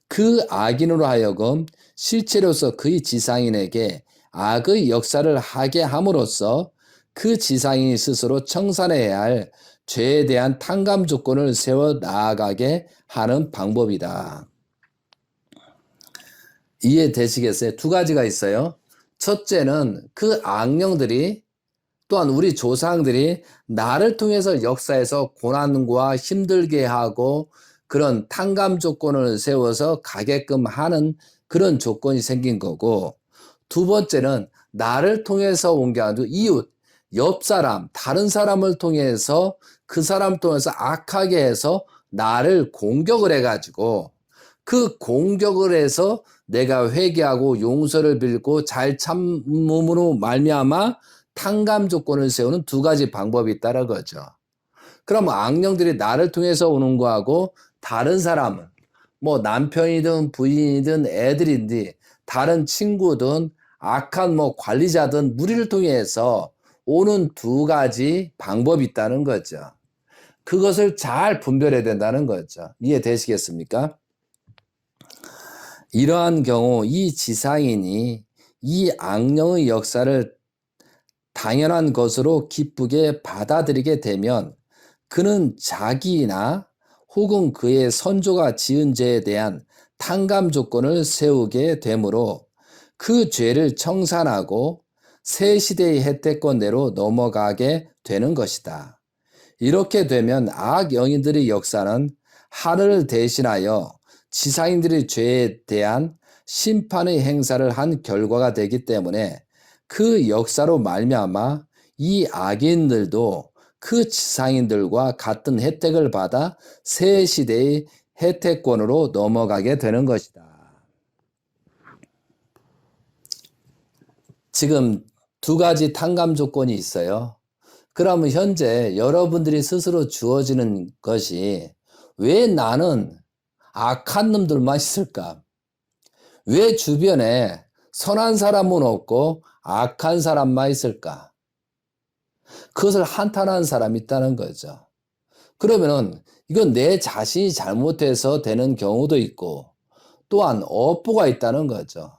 A: 그 악인으로 하여금 실체로서 그의 지상인에게 악의 역사를 하게 함으로써 그 지상인이 스스로 청산해야 할 죄에 대한 탕감 조건을 세워 나아가게 하는 방법이다. 이해되시겠어요? 두 가지가 있어요. 첫째는 그 악령들이 또한 우리 조상들이 나를 통해서 역사에서 고난과 힘들게 하고 그런 탕감 조건을 세워서 가게끔 하는 그런 조건이 생긴 거고, 두 번째는 나를 통해서 온 게 아니고 이웃, 옆 사람, 다른 사람을 통해서 그 사람 통해서 악하게 해서 나를 공격을 해가지고 그 공격을 해서 내가 회개하고 용서를 빌고 잘 참음으로 말미암아 탕감 조건을 세우는 두 가지 방법이 있다는 거죠. 그럼 악령들이 나를 통해서 오는 거하고 다른 사람은 뭐 남편이든 부인이든 애들이든 다른 친구든 악한 뭐 관리자든 무리를 통해서 오는 두 가지 방법이 있다는 거죠. 그것을 잘 분별해야 된다는 거죠. 이해되시겠습니까? 이러한 경우 이 지상인이 이 악령의 역사를 당연한 것으로 기쁘게 받아들이게 되면 그는 자기나 혹은 그의 선조가 지은 죄에 대한 탕감 조건을 세우게 되므로 그 죄를 청산하고 새 시대의 혜택권대로 넘어가게 되는 것이다. 이렇게 되면 악영인들의 역사는 하늘을 대신하여 지상인들의 죄에 대한 심판의 행사를 한 결과가 되기 때문에 그 역사로 말미암아 이 악인들도 그 지상인들과 같은 혜택을 받아 새 시대의 혜택권으로 넘어가게 되는 것이다. 지금 두 가지 탕감 조건이 있어요. 그러면 현재 여러분들이 스스로 주어지는 것이 왜 나는 악한 놈들만 있을까? 왜 주변에 선한 사람은 없고 악한 사람만 있을까? 그것을 한탄하는 사람이 있다는 거죠. 그러면은 이건 내 자신이 잘못해서 되는 경우도 있고 또한 업보가 있다는 거죠.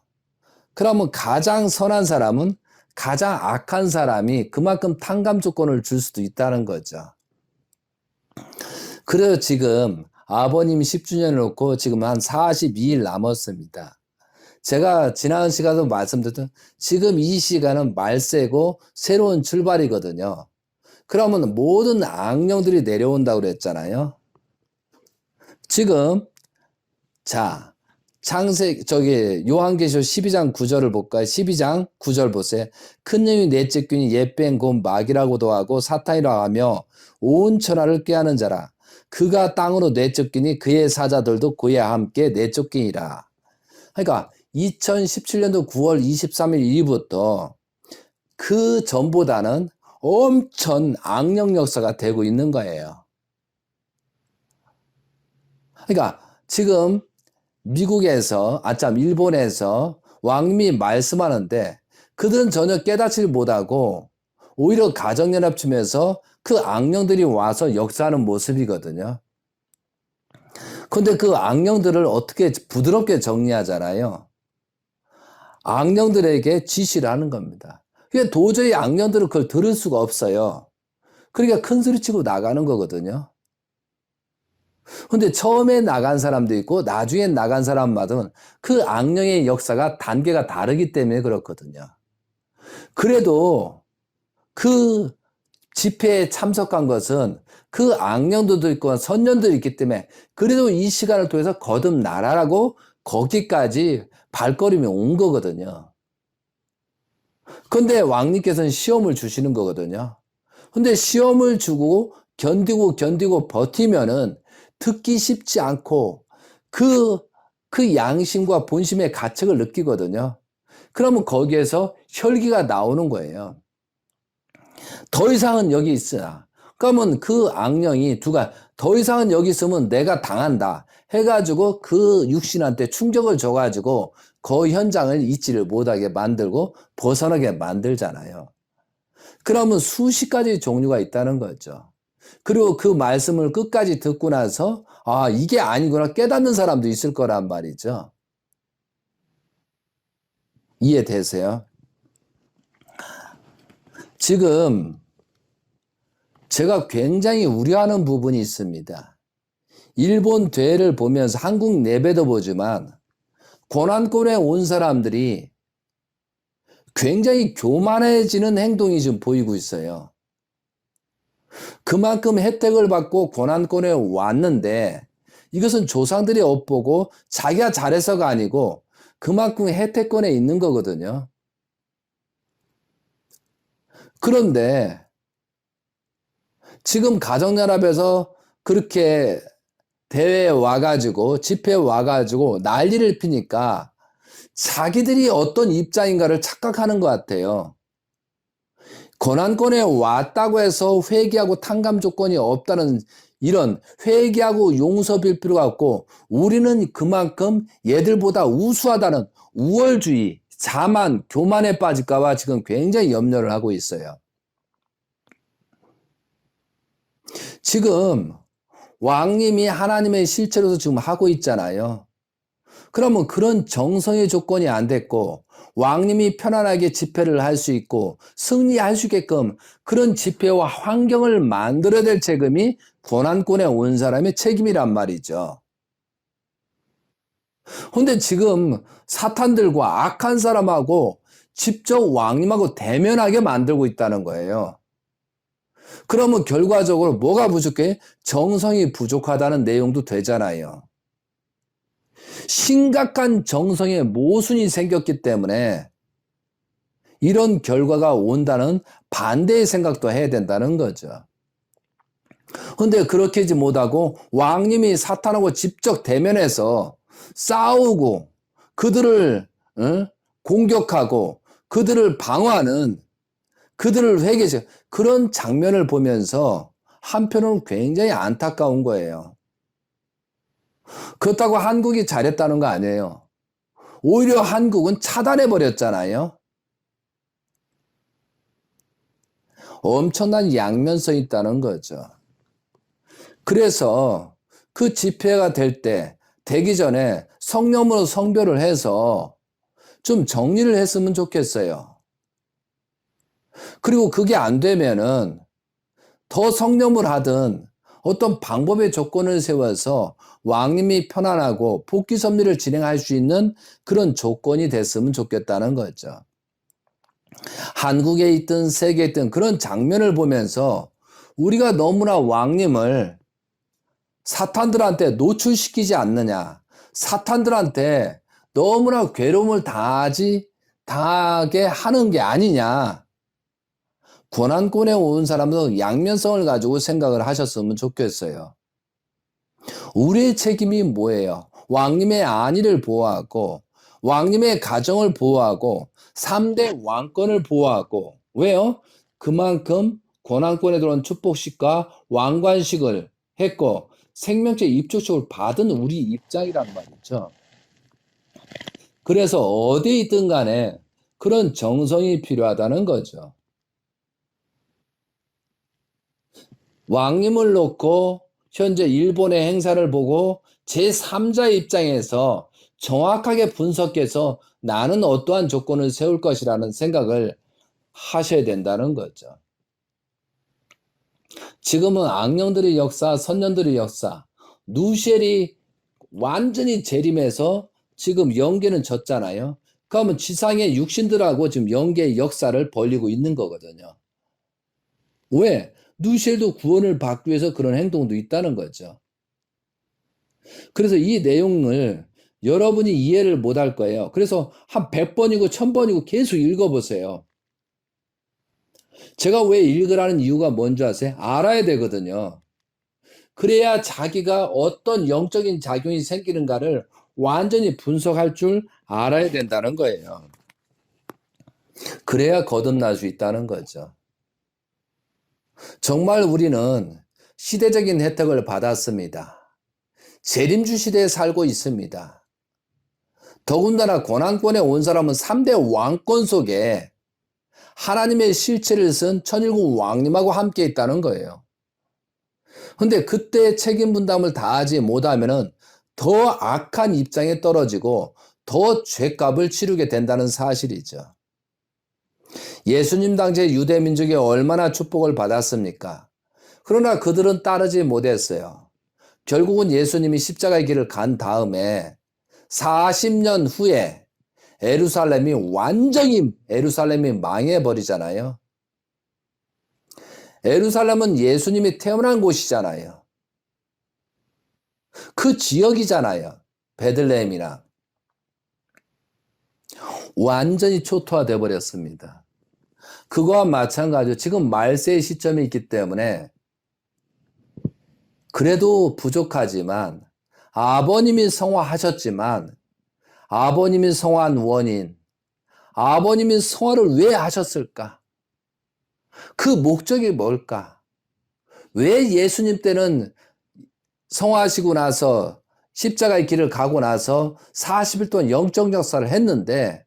A: 그러면 가장 선한 사람은 가장 악한 사람이 그만큼 탕감 조건을 줄 수도 있다는 거죠. 그래서 지금 아버님 10주년을 놓고 지금 한 42일 남았습니다. 제가 지난 시간에도 말씀드렸던 지금 이 시간은 말세고 새로운 출발이거든요. 그러면 모든 악령들이 내려온다고 그랬잖아요. 지금 자 요한계시록 12장 9절을 볼까요? 12장 9절 보세요. 큰 영이 넷째 꾼이 옛뱀 곧 마귀라고도 하고 사탄이라고 하며 온 천하를 꾀하는 자라. 그가 땅으로 내쫓기니 그의 사자들도 그와 함께 내쫓기니라. 그러니까 2017년도 9월 23일 이후부터 그 전보다는 엄청 악령 역사가 되고 있는 거예요. 그러니까 지금 미국에서, 일본에서 왕님이 말씀하는데 그들은 전혀 깨닫지 못하고 오히려 가정연합춤에서 그 악령들이 와서 역사하는 모습이거든요. 근데 그 악령들을 어떻게 부드럽게 정리하잖아요. 악령들에게 지시를 하는 겁니다. 그게 도저히 악령들은 그걸 들을 수가 없어요. 그러니까 큰 소리 치고 나가는 거거든요. 근데 처음에 나간 사람도 있고 나중에 나간 사람마다는 그 악령의 역사가 단계가 다르기 때문에 그렇거든요. 그래도 그 집회에 참석한 것은 그 악령들도 있고 선년들이 있기 때문에 그래도 이 시간을 통해서 거듭나라라고 거기까지 발걸음이 온 거거든요. 근데 왕님께서는 시험을 주시는 거거든요. 근데 시험을 주고 견디고 버티면은 듣기 쉽지 않고 그, 그 양심과 본심의 가책을 느끼거든요. 그러면 거기에서 혈기가 나오는 거예요. 더 이상은 여기 있으나. 그러면 그 악령이 더 이상은 여기 있으면 내가 당한다 해가지고 그 육신한테 충격을 줘가지고 그 현장을 잊지를 못하게 만들고 벗어나게 만들잖아요. 그러면 수십 가지 종류가 있다는 거죠. 그리고 그 말씀을 끝까지 듣고 나서 아, 이게 아니구나 깨닫는 사람도 있을 거란 말이죠. 이해되세요? 지금 제가 굉장히 우려하는 부분이 있습니다. 일본 대회를 보면서 한국 내배도 보지만 고난권에 온 사람들이 굉장히 교만해지는 행동이 지금 보이고 있어요. 그만큼 혜택을 받고 고난권에 왔는데 이것은 조상들이 엿보고 자기가 잘해서가 아니고 그만큼 혜택권에 있는 거거든요. 그런데 지금 가정연합에서 그렇게 대회에 와가지고 집회에 와가지고 난리를 피니까 자기들이 어떤 입장인가를 착각하는 것 같아요. 고난권에 왔다고 해서 회개하고 탕감 조건이 없다는 이런 회개하고 용서 빌 필요가 없고 우리는 그만큼 얘들보다 우수하다는 우월주의, 자만, 교만에 빠질까 봐 지금 굉장히 염려를 하고 있어요. 지금 왕님이 하나님의 실체로서 지금 하고 있잖아요. 그러면 그런 정성의 조건이 안 됐고 왕님이 편안하게 집회를 할 수 있고 승리할 수 있게끔 그런 집회와 환경을 만들어야 될 책임이 고난권에 온 사람의 책임이란 말이죠. 근데 지금 사탄들과 악한 사람하고 직접 왕님하고 대면하게 만들고 있다는 거예요. 그러면 결과적으로 뭐가 부족해? 정성이 부족하다는 내용도 되잖아요. 심각한 정성의 모순이 생겼기 때문에 이런 결과가 온다는 반대의 생각도 해야 된다는 거죠. 근데 그렇게 하지 못하고 왕님이 사탄하고 직접 대면해서 싸우고 그들을 공격하고 그들을 방어하는 그들을 회개시 그런 장면을 보면서 한편으로는 굉장히 안타까운 거예요. 그렇다고 한국이 잘했다는 거 아니에요. 오히려 한국은 차단해 버렸잖아요. 엄청난 양면성이 있다는 거죠. 그래서 그 집회가 되기 전에 성령으로 성별을 해서 좀 정리를 했으면 좋겠어요. 그리고 그게 안 되면은 더 성령을 하든 어떤 방법의 조건을 세워서 왕님이 편안하고 복귀 섭리를 진행할 수 있는 그런 조건이 됐으면 좋겠다는 거죠. 한국에 있든 세계에 있든 그런 장면을 보면서 우리가 너무나 왕님을 사탄들한테 노출시키지 않느냐. 사탄들한테 너무나 괴로움을 당하게 하는 게 아니냐. 고난권에 온 사람은 양면성을 가지고 생각을 하셨으면 좋겠어요. 우리의 책임이 뭐예요? 왕님의 안위를 보호하고 왕님의 가정을 보호하고 3대 왕권을 보호하고 왜요? 그만큼 고난권에 들어온 축복식과 왕관식을 했고 생명체 입조식을 받은 우리 입장이란 말이죠. 그래서 어디에 있든 간에 그런 정성이 필요하다는 거죠. 왕님을 놓고 현재 일본의 행사를 보고 제3자의 입장에서 정확하게 분석해서 나는 어떠한 조건을 세울 것이라는 생각을 하셔야 된다는 거죠. 지금은 악령들의 역사, 선년들의 역사, 누셸이 완전히 재림해서 지금 영계는 졌잖아요. 그러면 지상의 육신들하고 지금 영계의 역사를 벌리고 있는 거거든요. 왜? 누셸도 구원을 받기 위해서 그런 행동도 있다는 거죠. 그래서 이 내용을 여러분이 이해를 못할 거예요. 그래서 한 100번이고 1000번이고 계속 읽어보세요. 제가 왜 읽으라는 이유가 뭔지 아세요? 알아야 되거든요. 그래야 자기가 어떤 영적인 작용이 생기는가를 완전히 분석할 줄 알아야 된다는 거예요. 그래야 거듭날 수 있다는 거죠. 정말 우리는 시대적인 혜택을 받았습니다. 재림주 시대에 살고 있습니다. 더군다나 고난권에 온 사람은 3대 왕권 속에 하나님의 실체를 쓴 천일국 왕님하고 함께 있다는 거예요. 근데 그때 책임 분담을 다하지 못하면은 더 악한 입장에 떨어지고 더 죄값을 치르게 된다는 사실이죠. 예수님 당시에 유대 민족이 얼마나 축복을 받았습니까? 그러나 그들은 따르지 못했어요. 결국은 예수님이 십자가의 길을 간 다음에 40년 후에 완전히 예루살렘이 망해버리잖아요. 예루살렘은 예수님이 태어난 곳이잖아요. 그 지역이잖아요. 베들레헴이나. 완전히 초토화돼 버렸습니다. 그거와 마찬가지로 지금 말세의 시점이 있기 때문에 그래도 부족하지만 아버님이 성화하셨지만 아버님이 성화한 원인, 아버님이 성화를 왜 하셨을까? 그 목적이 뭘까? 왜 예수님 때는 성화하시고 나서 십자가의 길을 가고 나서 40일 동안 영적 역사를 했는데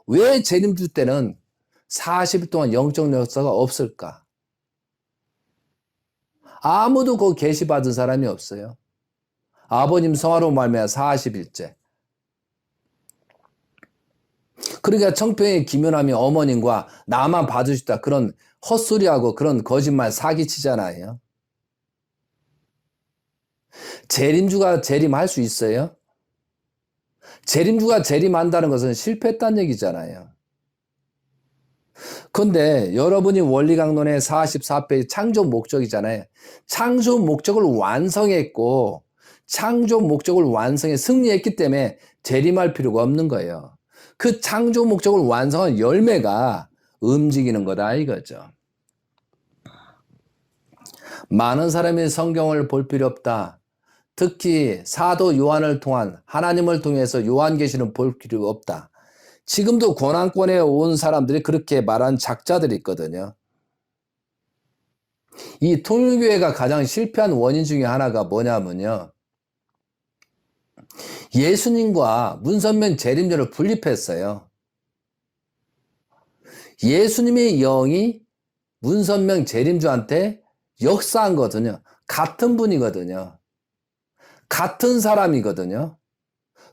A: 왜 재림주 때는 40일 동안 영적 역사가 없을까? 아무도 그 계시 받은 사람이 없어요. 아버님 성화로 말미암아 40일째. 그러니까 청평의 김연함이 어머님과 나만 봐주시다 그런 헛소리하고 그런 거짓말 사기치잖아요. 재림주가 재림할 수 있어요? 재림주가 재림한다는 것은 실패했다는 얘기잖아요. 근데 여러분이 원리강론의 44페이지 창조 목적이잖아요. 창조 목적을 완성했고 창조 목적을 완성해 승리했기 때문에 재림할 필요가 없는 거예요. 그 창조 목적을 완성한 열매가 움직이는 거다 이거죠. 많은 사람이 성경을 볼 필요 없다. 특히 사도 요한을 통한 하나님을 통해서 요한계시는 볼 필요가 없다. 지금도 고난권에 온 사람들이 그렇게 말한 작자들이 있거든요. 이 통일교회가 가장 실패한 원인 중에 하나가 뭐냐면요. 예수님과 문선명 재림주를 분립했어요. 예수님의 영이 문선명 재림주한테 역사한 거거든요. 같은 분이거든요. 같은 사람이거든요.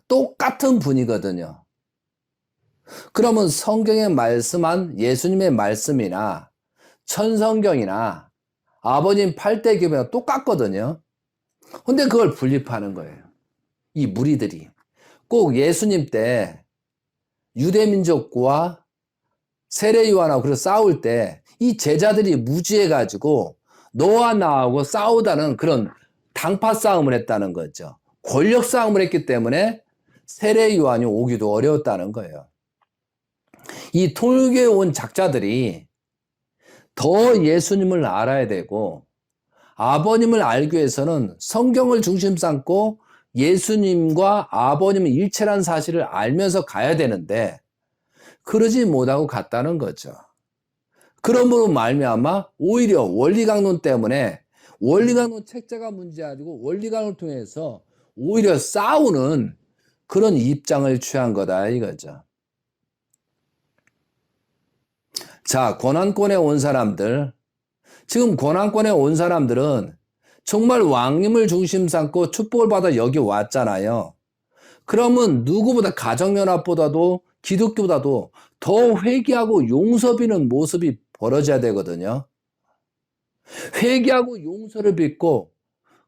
A: 똑같은 분이거든요. 그러면 성경에 말씀한 예수님의 말씀이나 천성경이나 아버님 8대 교배가 똑같거든요. 근데 그걸 분립하는 거예요. 이 무리들이. 꼭 예수님 때 유대민족과 세례요한하고 그래서 싸울 때 이 제자들이 무지해가지고 너와 나하고 싸우다는 그런 당파 싸움을 했다는 거죠. 권력 싸움을 했기 때문에 세례요한이 오기도 어려웠다는 거예요. 이 통일교에 온 작자들이 더 예수님을 알아야 되고 아버님을 알기 위해서는 성경을 중심 삼고 예수님과 아버님의 일체라는 사실을 알면서 가야 되는데 그러지 못하고 갔다는 거죠. 그러므로 말미암아 오히려 원리강론 때문에 원리강론 책자가 문제아니고 원리강론을 통해서 오히려 싸우는 그런 입장을 취한 거다 이거죠. 자, 고난권에 온 사람들, 지금 고난권에 온 사람들은 정말 왕님을 중심 삼고 축복을 받아 여기 왔잖아요. 그러면 누구보다 가정연합보다도 기독교보다도 더 회개하고 용서 비는 모습이 벌어져야 되거든요. 회개하고 용서를 빚고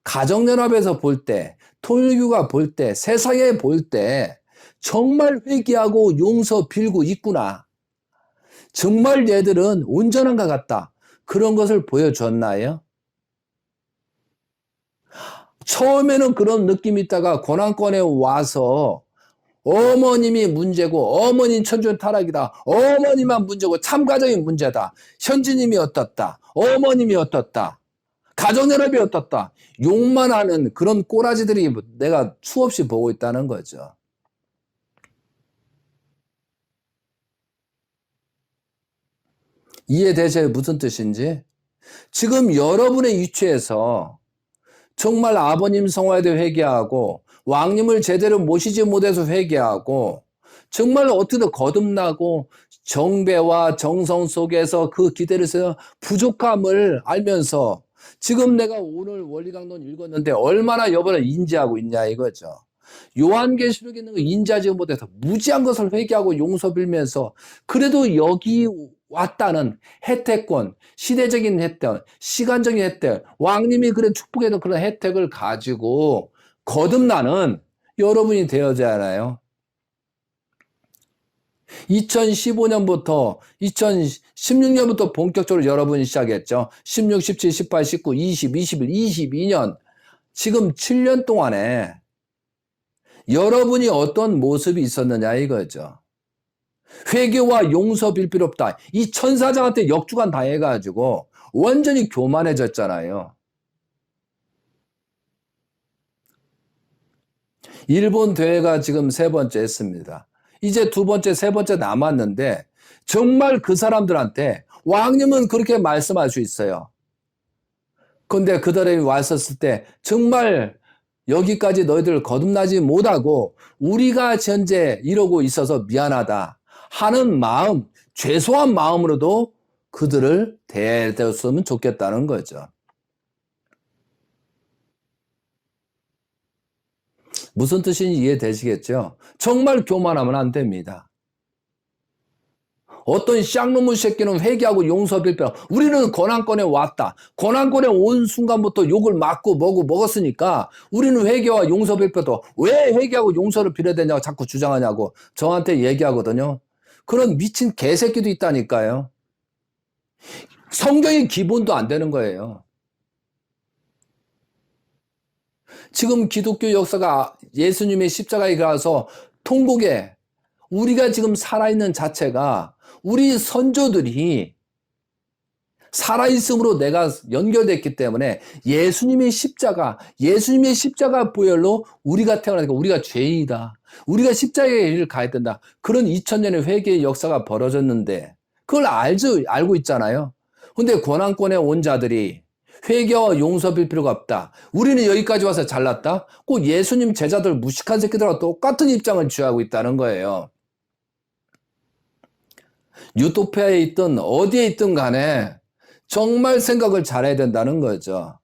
A: 가정연합에서 볼 때, 통일교가 볼 때, 세상에 볼 때 정말 회개하고 용서 빌고 있구나. 정말 얘들은 온전한 것 같다. 그런 것을 보여줬나요? 처음에는 그런 느낌이 있다가 고난권에 와서 어머님이 문제고 어머님 천주년 타락이다. 어머님만 문제고 참가정이 문제다. 현지님이 어떻다. 어머님이 어떻다. 가정연합이 어떻다. 욕만 하는 그런 꼬라지들이 내가 수없이 보고 있다는 거죠. 이해되세요? 무슨 뜻인지? 지금 여러분의 위치에서 정말 아버님 성화에도 회개하고 왕님을 제대로 모시지 못해서 회개하고 정말 어떻게 거듭나고 정배와 정성 속에서 그 기대를 세워 부족함을 알면서 지금 내가 오늘 원리강론 읽었는데 얼마나 여러분을 인지하고 있냐 이거죠. 요한계시록에 있는 거 인지하지 못해서 무지한 것을 회개하고 용서 빌면서 그래도 여기 왔다는 혜택권, 시대적인 혜택, 시간적인 혜택, 왕님이 그래 축복해도 그런 혜택을 가지고 거듭나는 여러분이 되어야 하나요? 2015년부터 2016년부터 본격적으로 여러분이 시작했죠. 16, 17, 18, 19, 20, 21, 22년 지금 7년 동안에 여러분이 어떤 모습이 있었느냐 이거죠. 회개와 용서 빌 필요 없다. 이 천사장한테 역주간 당해가지고 완전히 교만해졌잖아요. 일본 대회가 지금 3번째 했습니다. 이제 2번째, 3번째 남았는데 정말 그 사람들한테 왕님은 그렇게 말씀할 수 있어요. 근데 그들이 왔었을 때 정말 여기까지 너희들 거듭나지 못하고 우리가 현재 이러고 있어서 미안하다 하는 마음, 죄송한 마음으로도 그들을 대했으면 좋겠다는 거죠. 무슨 뜻인지 이해되시겠죠? 정말 교만하면 안 됩니다. 어떤 쌍놈의 새끼는 회개하고 용서 빌며 우리는 고난권에 왔다. 고난권에 온 순간부터 욕을 맞고 먹었으니까 우리는 회개와 용서 빌며도 왜 회개하고 용서를 빌어야 되냐고 자꾸 주장하냐고 저한테 얘기하거든요. 그런 미친 개새끼도 있다니까요. 성경의 기본도 안 되는 거예요. 지금 기독교 역사가 예수님의 십자가에 가서 통곡에 우리가 지금 살아있는 자체가 우리 선조들이 살아있음으로 내가 연결됐기 때문에 예수님의 십자가 보혈로 우리가 태어나니까 우리가 죄이다. 우리가 십자가의 일을 가야 된다. 그런 2000년의 회개의 역사가 벌어졌는데 그걸 알고 있잖아요. 근데 고난권에 온 자들이 회개와 용서 빌 필요가 없다. 우리는 여기까지 와서 잘났다. 꼭 예수님 제자들 무식한 새끼들하고 똑같은 입장을 취하고 있다는 거예요. 유토피아에 있든 어디에 있든 간에 정말 생각을 잘해야 된다는 거죠.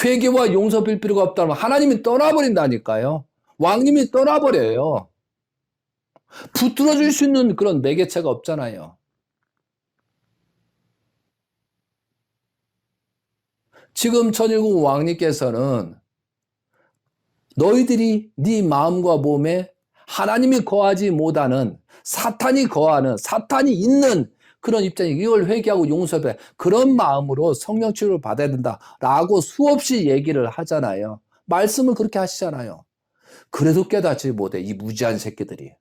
A: 회개와 용서 빌 필요가 없다면 하나님이 떠나버린다니까요. 왕님이 떠나버려요. 붙들어 줄 수 있는 그런 매개체가 없잖아요. 지금 천일국 왕님께서는 너희들이 네 마음과 몸에 하나님이 거하지 못하는 사탄이 거하는 사탄이 있는 그런 입장이 이걸 회개하고 용서해 그런 마음으로 성령 치유를 받아야 된다라고 수없이 얘기를 하잖아요. 말씀을 그렇게 하시잖아요. 그래도 깨닫지 못해 이 무지한 새끼들이.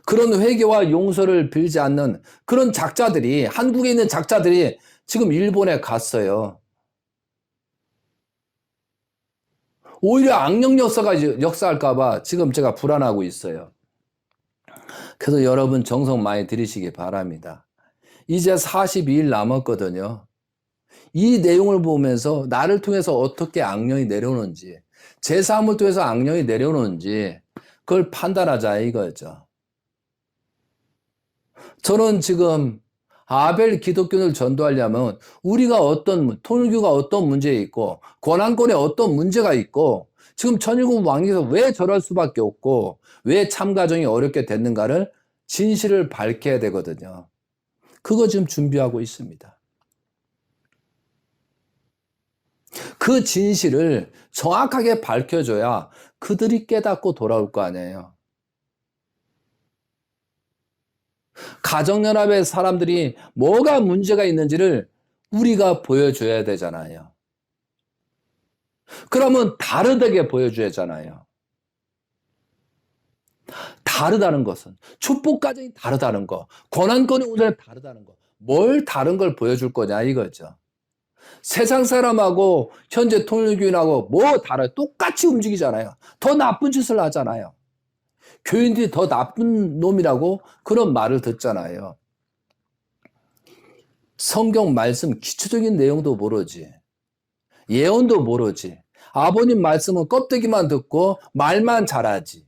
A: 그런 회개와 용서를 빌지 않는 그런 작자들이 한국에 있는 작자들이 지금 일본에 갔어요. 오히려 악령 역사가 역사할까봐 지금 제가 불안하고 있어요. 그래서 여러분 정성 많이 들이시기 바랍니다. 이제 42일 남았거든요. 이 내용을 보면서 나를 통해서 어떻게 악령이 내려오는지 제 삶을 통해서 악령이 내려오는지 그걸 판단하자 이거죠. 저는 지금 아벨 기독교를 전도하려면 우리가 통일교가 어떤 문제에 있고 고난권에 어떤 문제가 있고 지금 천일국 왕에서 왜 저럴 수밖에 없고 왜 참가정이 어렵게 됐는가를 진실을 밝혀야 되거든요. 그거 지금 준비하고 있습니다. 그 진실을 정확하게 밝혀줘야 그들이 깨닫고 돌아올 거 아니에요. 가정연합의 사람들이 뭐가 문제가 있는지를 우리가 보여줘야 되잖아요. 그러면 다르게 보여줘야 하잖아요. 다르다는 것은 축복 과정이 다르다는 거, 고난권의 우선이 다르다는 거, 뭘 다른 걸 보여줄 거냐 이거죠. 세상 사람하고 현재 통일교인하고 뭐 다르요? 똑같이 움직이잖아요. 더 나쁜 짓을 하잖아요. 교인들이 더 나쁜 놈이라고 그런 말을 듣잖아요. 성경 말씀 기초적인 내용도 모르지. 예언도 모르지. 아버님 말씀은 껍데기만 듣고 말만 잘하지.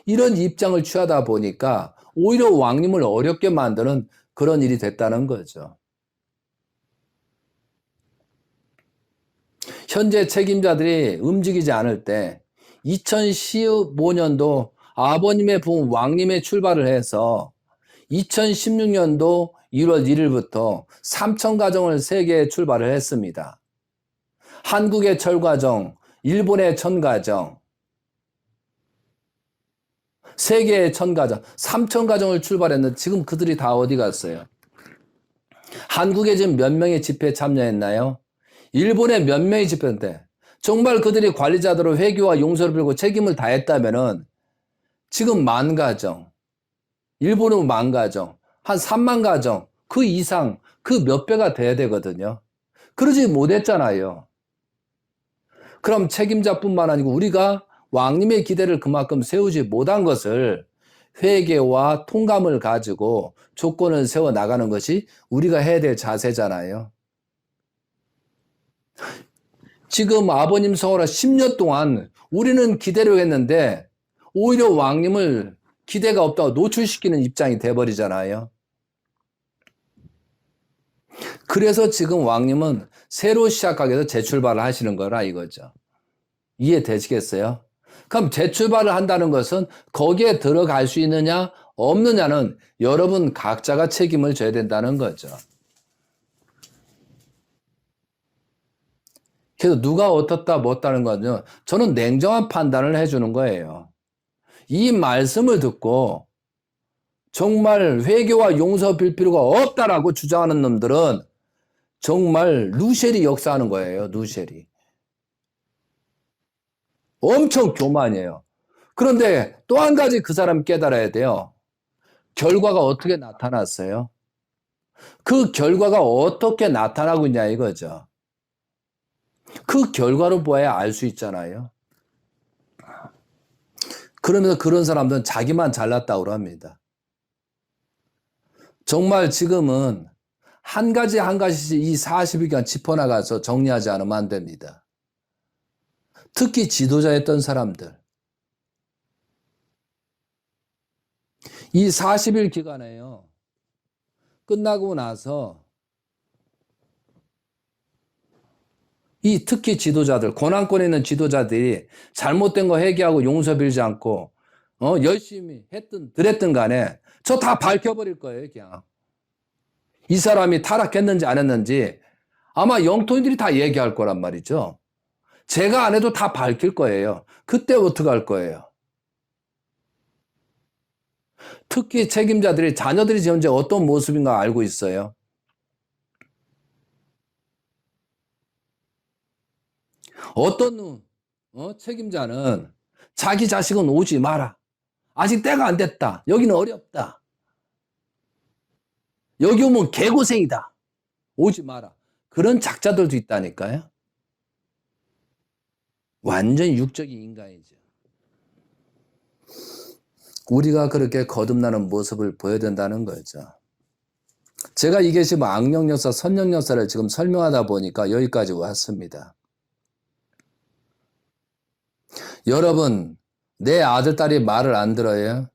A: 이런 입장을 취하다 보니까 오히려 왕님을 어렵게 만드는 그런 일이 됐다는 거죠. 현재 책임자들이 움직이지 않을 때 2015년도 아버님의 부흥 왕님의 출발을 해서 2016년도 1월 1일부터 3천 가정을 세계에 출발을 했습니다. 한국의 철가정, 일본의 천가정, 세계의 천가정, 3천 가정을 출발했는데 지금 그들이 다 어디 갔어요? 한국에 지금 몇 명의 집회에 참여했나요? 일본에 몇 명이 집회인데 정말 그들이 관리자들로 회개와 용서를 빌고 책임을 다했다면은 지금 10,000가정, 일본은 10,000가정, 한 30,000가정, 그 이상, 그 몇 배가 돼야 되거든요. 그러지 못했잖아요. 그럼 책임자뿐만 아니고 우리가 왕님의 기대를 그만큼 세우지 못한 것을 회개와 통감을 가지고 조건을 세워 나가는 것이 우리가 해야 될 자세잖아요. 지금 아버님 성호라 10년 동안 우리는 기대를 했는데 오히려 왕님을 기대가 없다고 노출시키는 입장이 돼버리잖아요. 그래서 지금 왕님은 새로 시작하기 위해서 재출발을 하시는 거라 이거죠. 이해되시겠어요? 그럼 재출발을 한다는 것은 거기에 들어갈 수 있느냐 없느냐는 여러분 각자가 책임을 져야 된다는 거죠. 그래서 누가 어떻다 못다는 거는요. 저는 냉정한 판단을 해주는 거예요. 이 말씀을 듣고 정말 회개와 용서 빌 필요가 없다라고 주장하는 놈들은 정말 루셸이 역사하는 거예요. 루셸이. 엄청 교만이에요. 그런데 또 한 가지 그 사람 깨달아야 돼요. 결과가 어떻게 나타났어요? 그 결과가 어떻게 나타나고 있냐 이거죠. 그 결과로 보아야 알 수 있잖아요. 그러면서 그런 사람들은 자기만 잘났다고 합니다. 정말 지금은 한 가지 한 가지씩 이 40일간 짚어나가서 정리하지 않으면 안 됩니다. 특히 지도자였던 사람들. 이 40일 기간에요. 끝나고 나서 이 특히 지도자들, 고난권에 있는 지도자들이 잘못된 거 회개하고 용서 빌지 않고 열심히 했든 덜했든 간에 저 다 밝혀버릴 거예요. 그냥. 이 사람이 타락했는지 안 했는지 아마 영토인들이 다 얘기할 거란 말이죠. 제가 안 해도 다 밝힐 거예요. 그때 어떻게 할 거예요? 특히 책임자들이 자녀들이 현재 어떤 모습인가 알고 있어요. 어떤 책임자는 자기 자식은 오지 마라. 아직 때가 안 됐다. 여기는 어렵다. 여기 오면 개고생이다. 오지 마라. 그런 작자들도 있다니까요. 완전 육적인 인간이죠. 우리가 그렇게 거듭나는 모습을 보여야 된다는 거죠. 제가 이게 지금 악령 역사, 선령 역사를 지금 설명하다 보니까 여기까지 왔습니다. 여러분, 내 아들, 딸이 말을 안 들어요?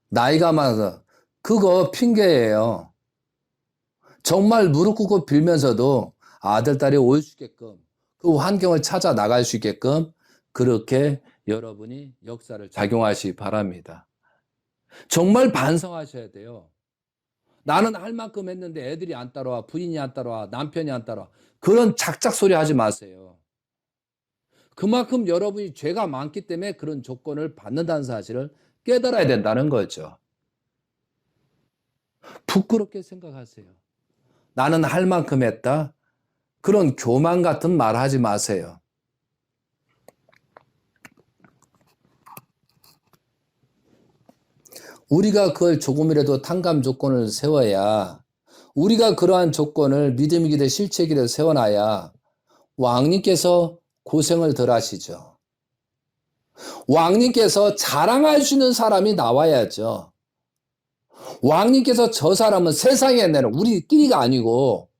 A: 나이가 많아서. 그거 핑계예요. 정말 무릎 꿇고 빌면서도 아들, 딸이 올 수 있게끔 그 환경을 찾아 나갈 수 있게끔 그렇게 여러분이 역사를 작용하시기 바랍니다. 정말 반성하셔야 돼요. 나는 할 만큼 했는데 애들이 안 따라와, 부인이 안 따라와, 남편이 안 따라와. 그런 작작 소리 하지 마세요. 그만큼 여러분이 죄가 많기 때문에 그런 조건을 받는다는 사실을 깨달아야 된다는 거죠. 부끄럽게 생각하세요. 나는 할 만큼 했다. 그런 교만 같은 말 하지 마세요. 우리가 그걸 조금이라도 탕감 조건을 세워야, 우리가 그러한 조건을 믿음의 길에 실체의 길에 세워놔야 왕님께서 고생을 덜 하시죠. 왕님께서 자랑할 수 있는 사람이 나와야죠. 왕님께서 저 사람은 세상에 내는 우리끼리가 아니고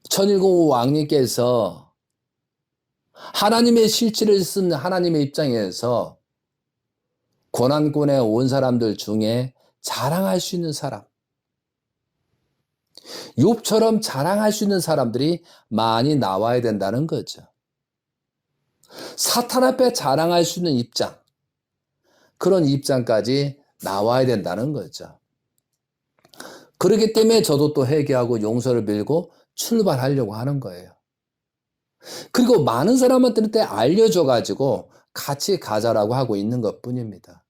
A: 천일공 왕님께서 하나님의 실체를 쓴 하나님의 입장에서 고난권에 온 사람들 중에 자랑할 수 있는 사람, 욥처럼 자랑할 수 있는 사람들이 많이 나와야 된다는 거죠. 사탄 앞에 자랑할 수 있는 입장, 그런 입장까지 나와야 된다는 거죠. 그렇기 때문에 저도 또 회개하고 용서를 빌고 출발하려고 하는 거예요. 그리고 많은 사람한테 알려줘가지고 같이 가자라고 하고 있는 것 뿐입니다.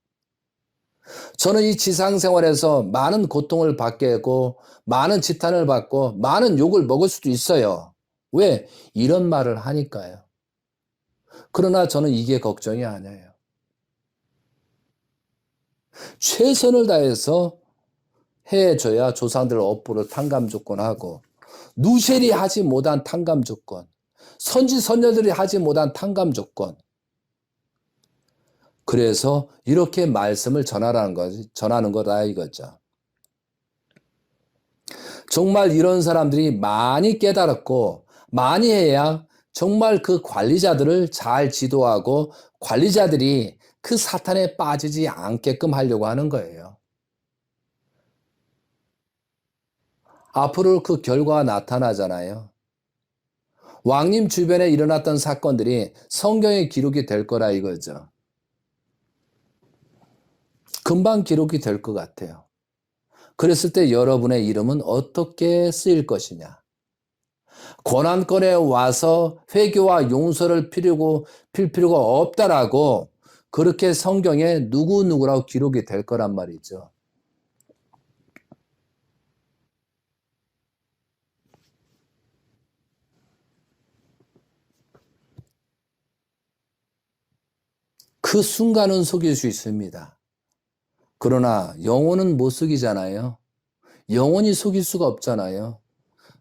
A: 저는 이 지상생활에서 많은 고통을 받게 했고, 많은 지탄을 받고, 많은 욕을 먹을 수도 있어요. 왜? 이런 말을 하니까요. 그러나 저는 이게 걱정이 아니에요. 최선을 다해서 해줘야 조상들 업보를 탕감 조건하고, 누셀이 하지 못한 탕감 조건, 선지 선녀들이 하지 못한 탕감 조건. 그래서 이렇게 말씀을 전하는 거다 이거죠. 정말 이런 사람들이 많이 깨달았고 많이 해야 정말 그 관리자들을 잘 지도하고 관리자들이 그 사탄에 빠지지 않게끔 하려고 하는 거예요. 앞으로 그 결과가 나타나잖아요. 왕님 주변에 일어났던 사건들이 성경에 기록이 될 거라 이거죠. 금방 기록이 될 것 같아요. 그랬을 때 여러분의 이름은 어떻게 쓰일 것이냐? 고난권에 와서 회개와 용서를 필 필요가 없다라고 그렇게 성경에 누구누구라고 기록이 될 거란 말이죠. 그 순간은 속일 수 있습니다. 그러나 영혼은 못 속이잖아요. 영혼이 속일 수가 없잖아요.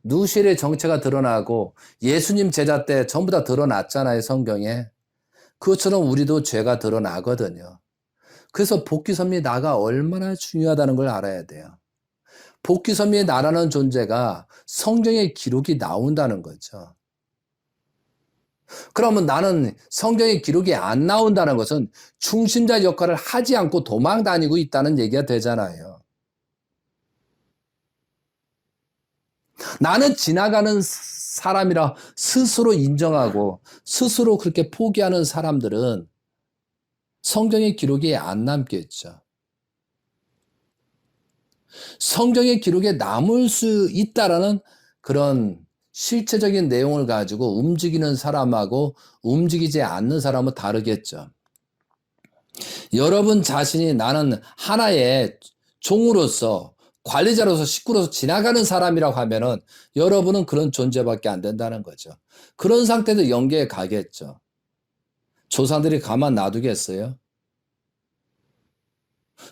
A: 누실의 정체가 드러나고 예수님 제자 때 전부 다 드러났잖아요, 성경에. 그것처럼 우리도 죄가 드러나거든요. 그래서 복귀 섭리의 나가 얼마나 중요하다는 걸 알아야 돼요. 복귀 섭리의 나라는 존재가 성경에 기록이 나온다는 거죠. 그러면 나는 성경에 기록이 안 나온다는 것은 중심자 역할을 하지 않고 도망 다니고 있다는 얘기가 되잖아요. 나는 지나가는 사람이라 스스로 인정하고 스스로 그렇게 포기하는 사람들은 성경의 기록이 안 남겠죠. 성경의 기록에 남을 수 있다라는 그런 실체적인 내용을 가지고 움직이는 사람하고 움직이지 않는 사람은 다르겠죠. 여러분 자신이 나는 하나의 종으로서 관리자로서 식구로서 지나가는 사람이라고 하면은 여러분은 그런 존재밖에 안 된다는 거죠. 그런 상태도 영계에 가겠죠. 조상들이 가만 놔두겠어요?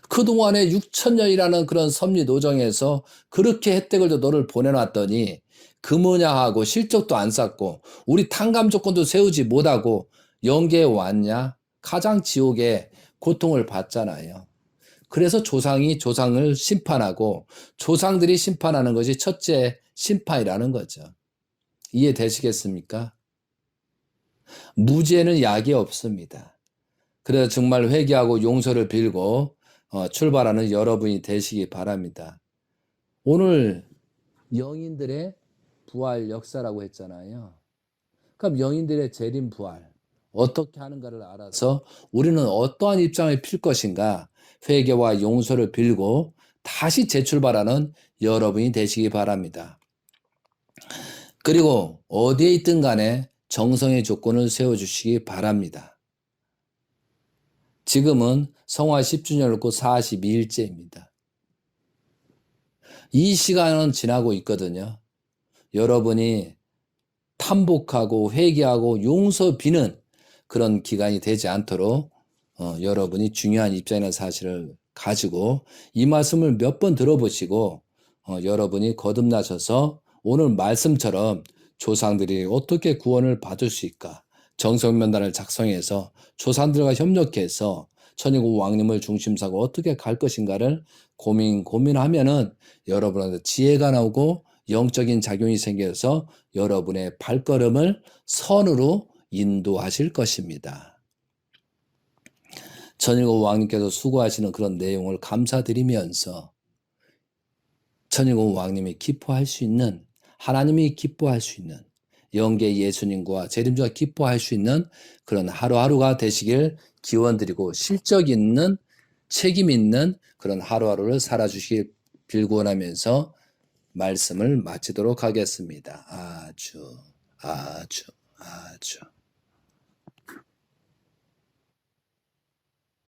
A: 그동안에 6천년이라는 그런 섭리 노정에서 그렇게 혜택을 너를 보내놨더니 그 뭐냐 하고 실적도 안 쌓고 우리 탕감 조건도 세우지 못하고 영계에 왔냐? 가장 지옥에 고통을 받잖아요. 그래서 조상이 조상을 심판하고 조상들이 심판하는 것이 첫째 심판이라는 거죠. 이해되시겠습니까? 무죄는 약이 없습니다. 그래서 정말 회개하고 용서를 빌고 출발하는 여러분이 되시기 바랍니다. 오늘 영인들의 부활 역사라고 했잖아요. 그럼 영인들의 재림 부활 어떻게 하는가를 알아서 우리는 어떠한 입장을 필 것인가 회개와 용서를 빌고 다시 재출발하는 여러분이 되시기 바랍니다. 그리고 어디에 있든 간에 정성의 조건을 세워주시기 바랍니다. 지금은 성화 10주년을 놓고 42일째입니다. 이 시간은 지나고 있거든요. 여러분이 탐복하고 회개하고 용서 비는 그런 기간이 되지 않도록 여러분이 중요한 입장이라는 사실을 가지고 이 말씀을 몇 번 들어보시고 여러분이 거듭나셔서 오늘 말씀처럼 조상들이 어떻게 구원을 받을 수 있을까? 정성면단을 작성해서 조상들과 협력해서 천일국 왕님을 중심사고 어떻게 갈 것인가를 고민하면은 여러분한테 지혜가 나오고 영적인 작용이 생겨서 여러분의 발걸음을 선으로 인도하실 것입니다. 천일국 왕님께서 수고하시는 그런 내용을 감사드리면서 천일국 왕님이 기뻐할 수 있는, 하나님이 기뻐할 수 있는, 영계 예수님과 재림주가 기뻐할 수 있는 그런 하루하루가 되시길 기원드리고 실적 있는, 책임 있는 그런 하루하루를 살아주시길 빌고원하면서 말씀을 마치도록 하겠습니다. 아주.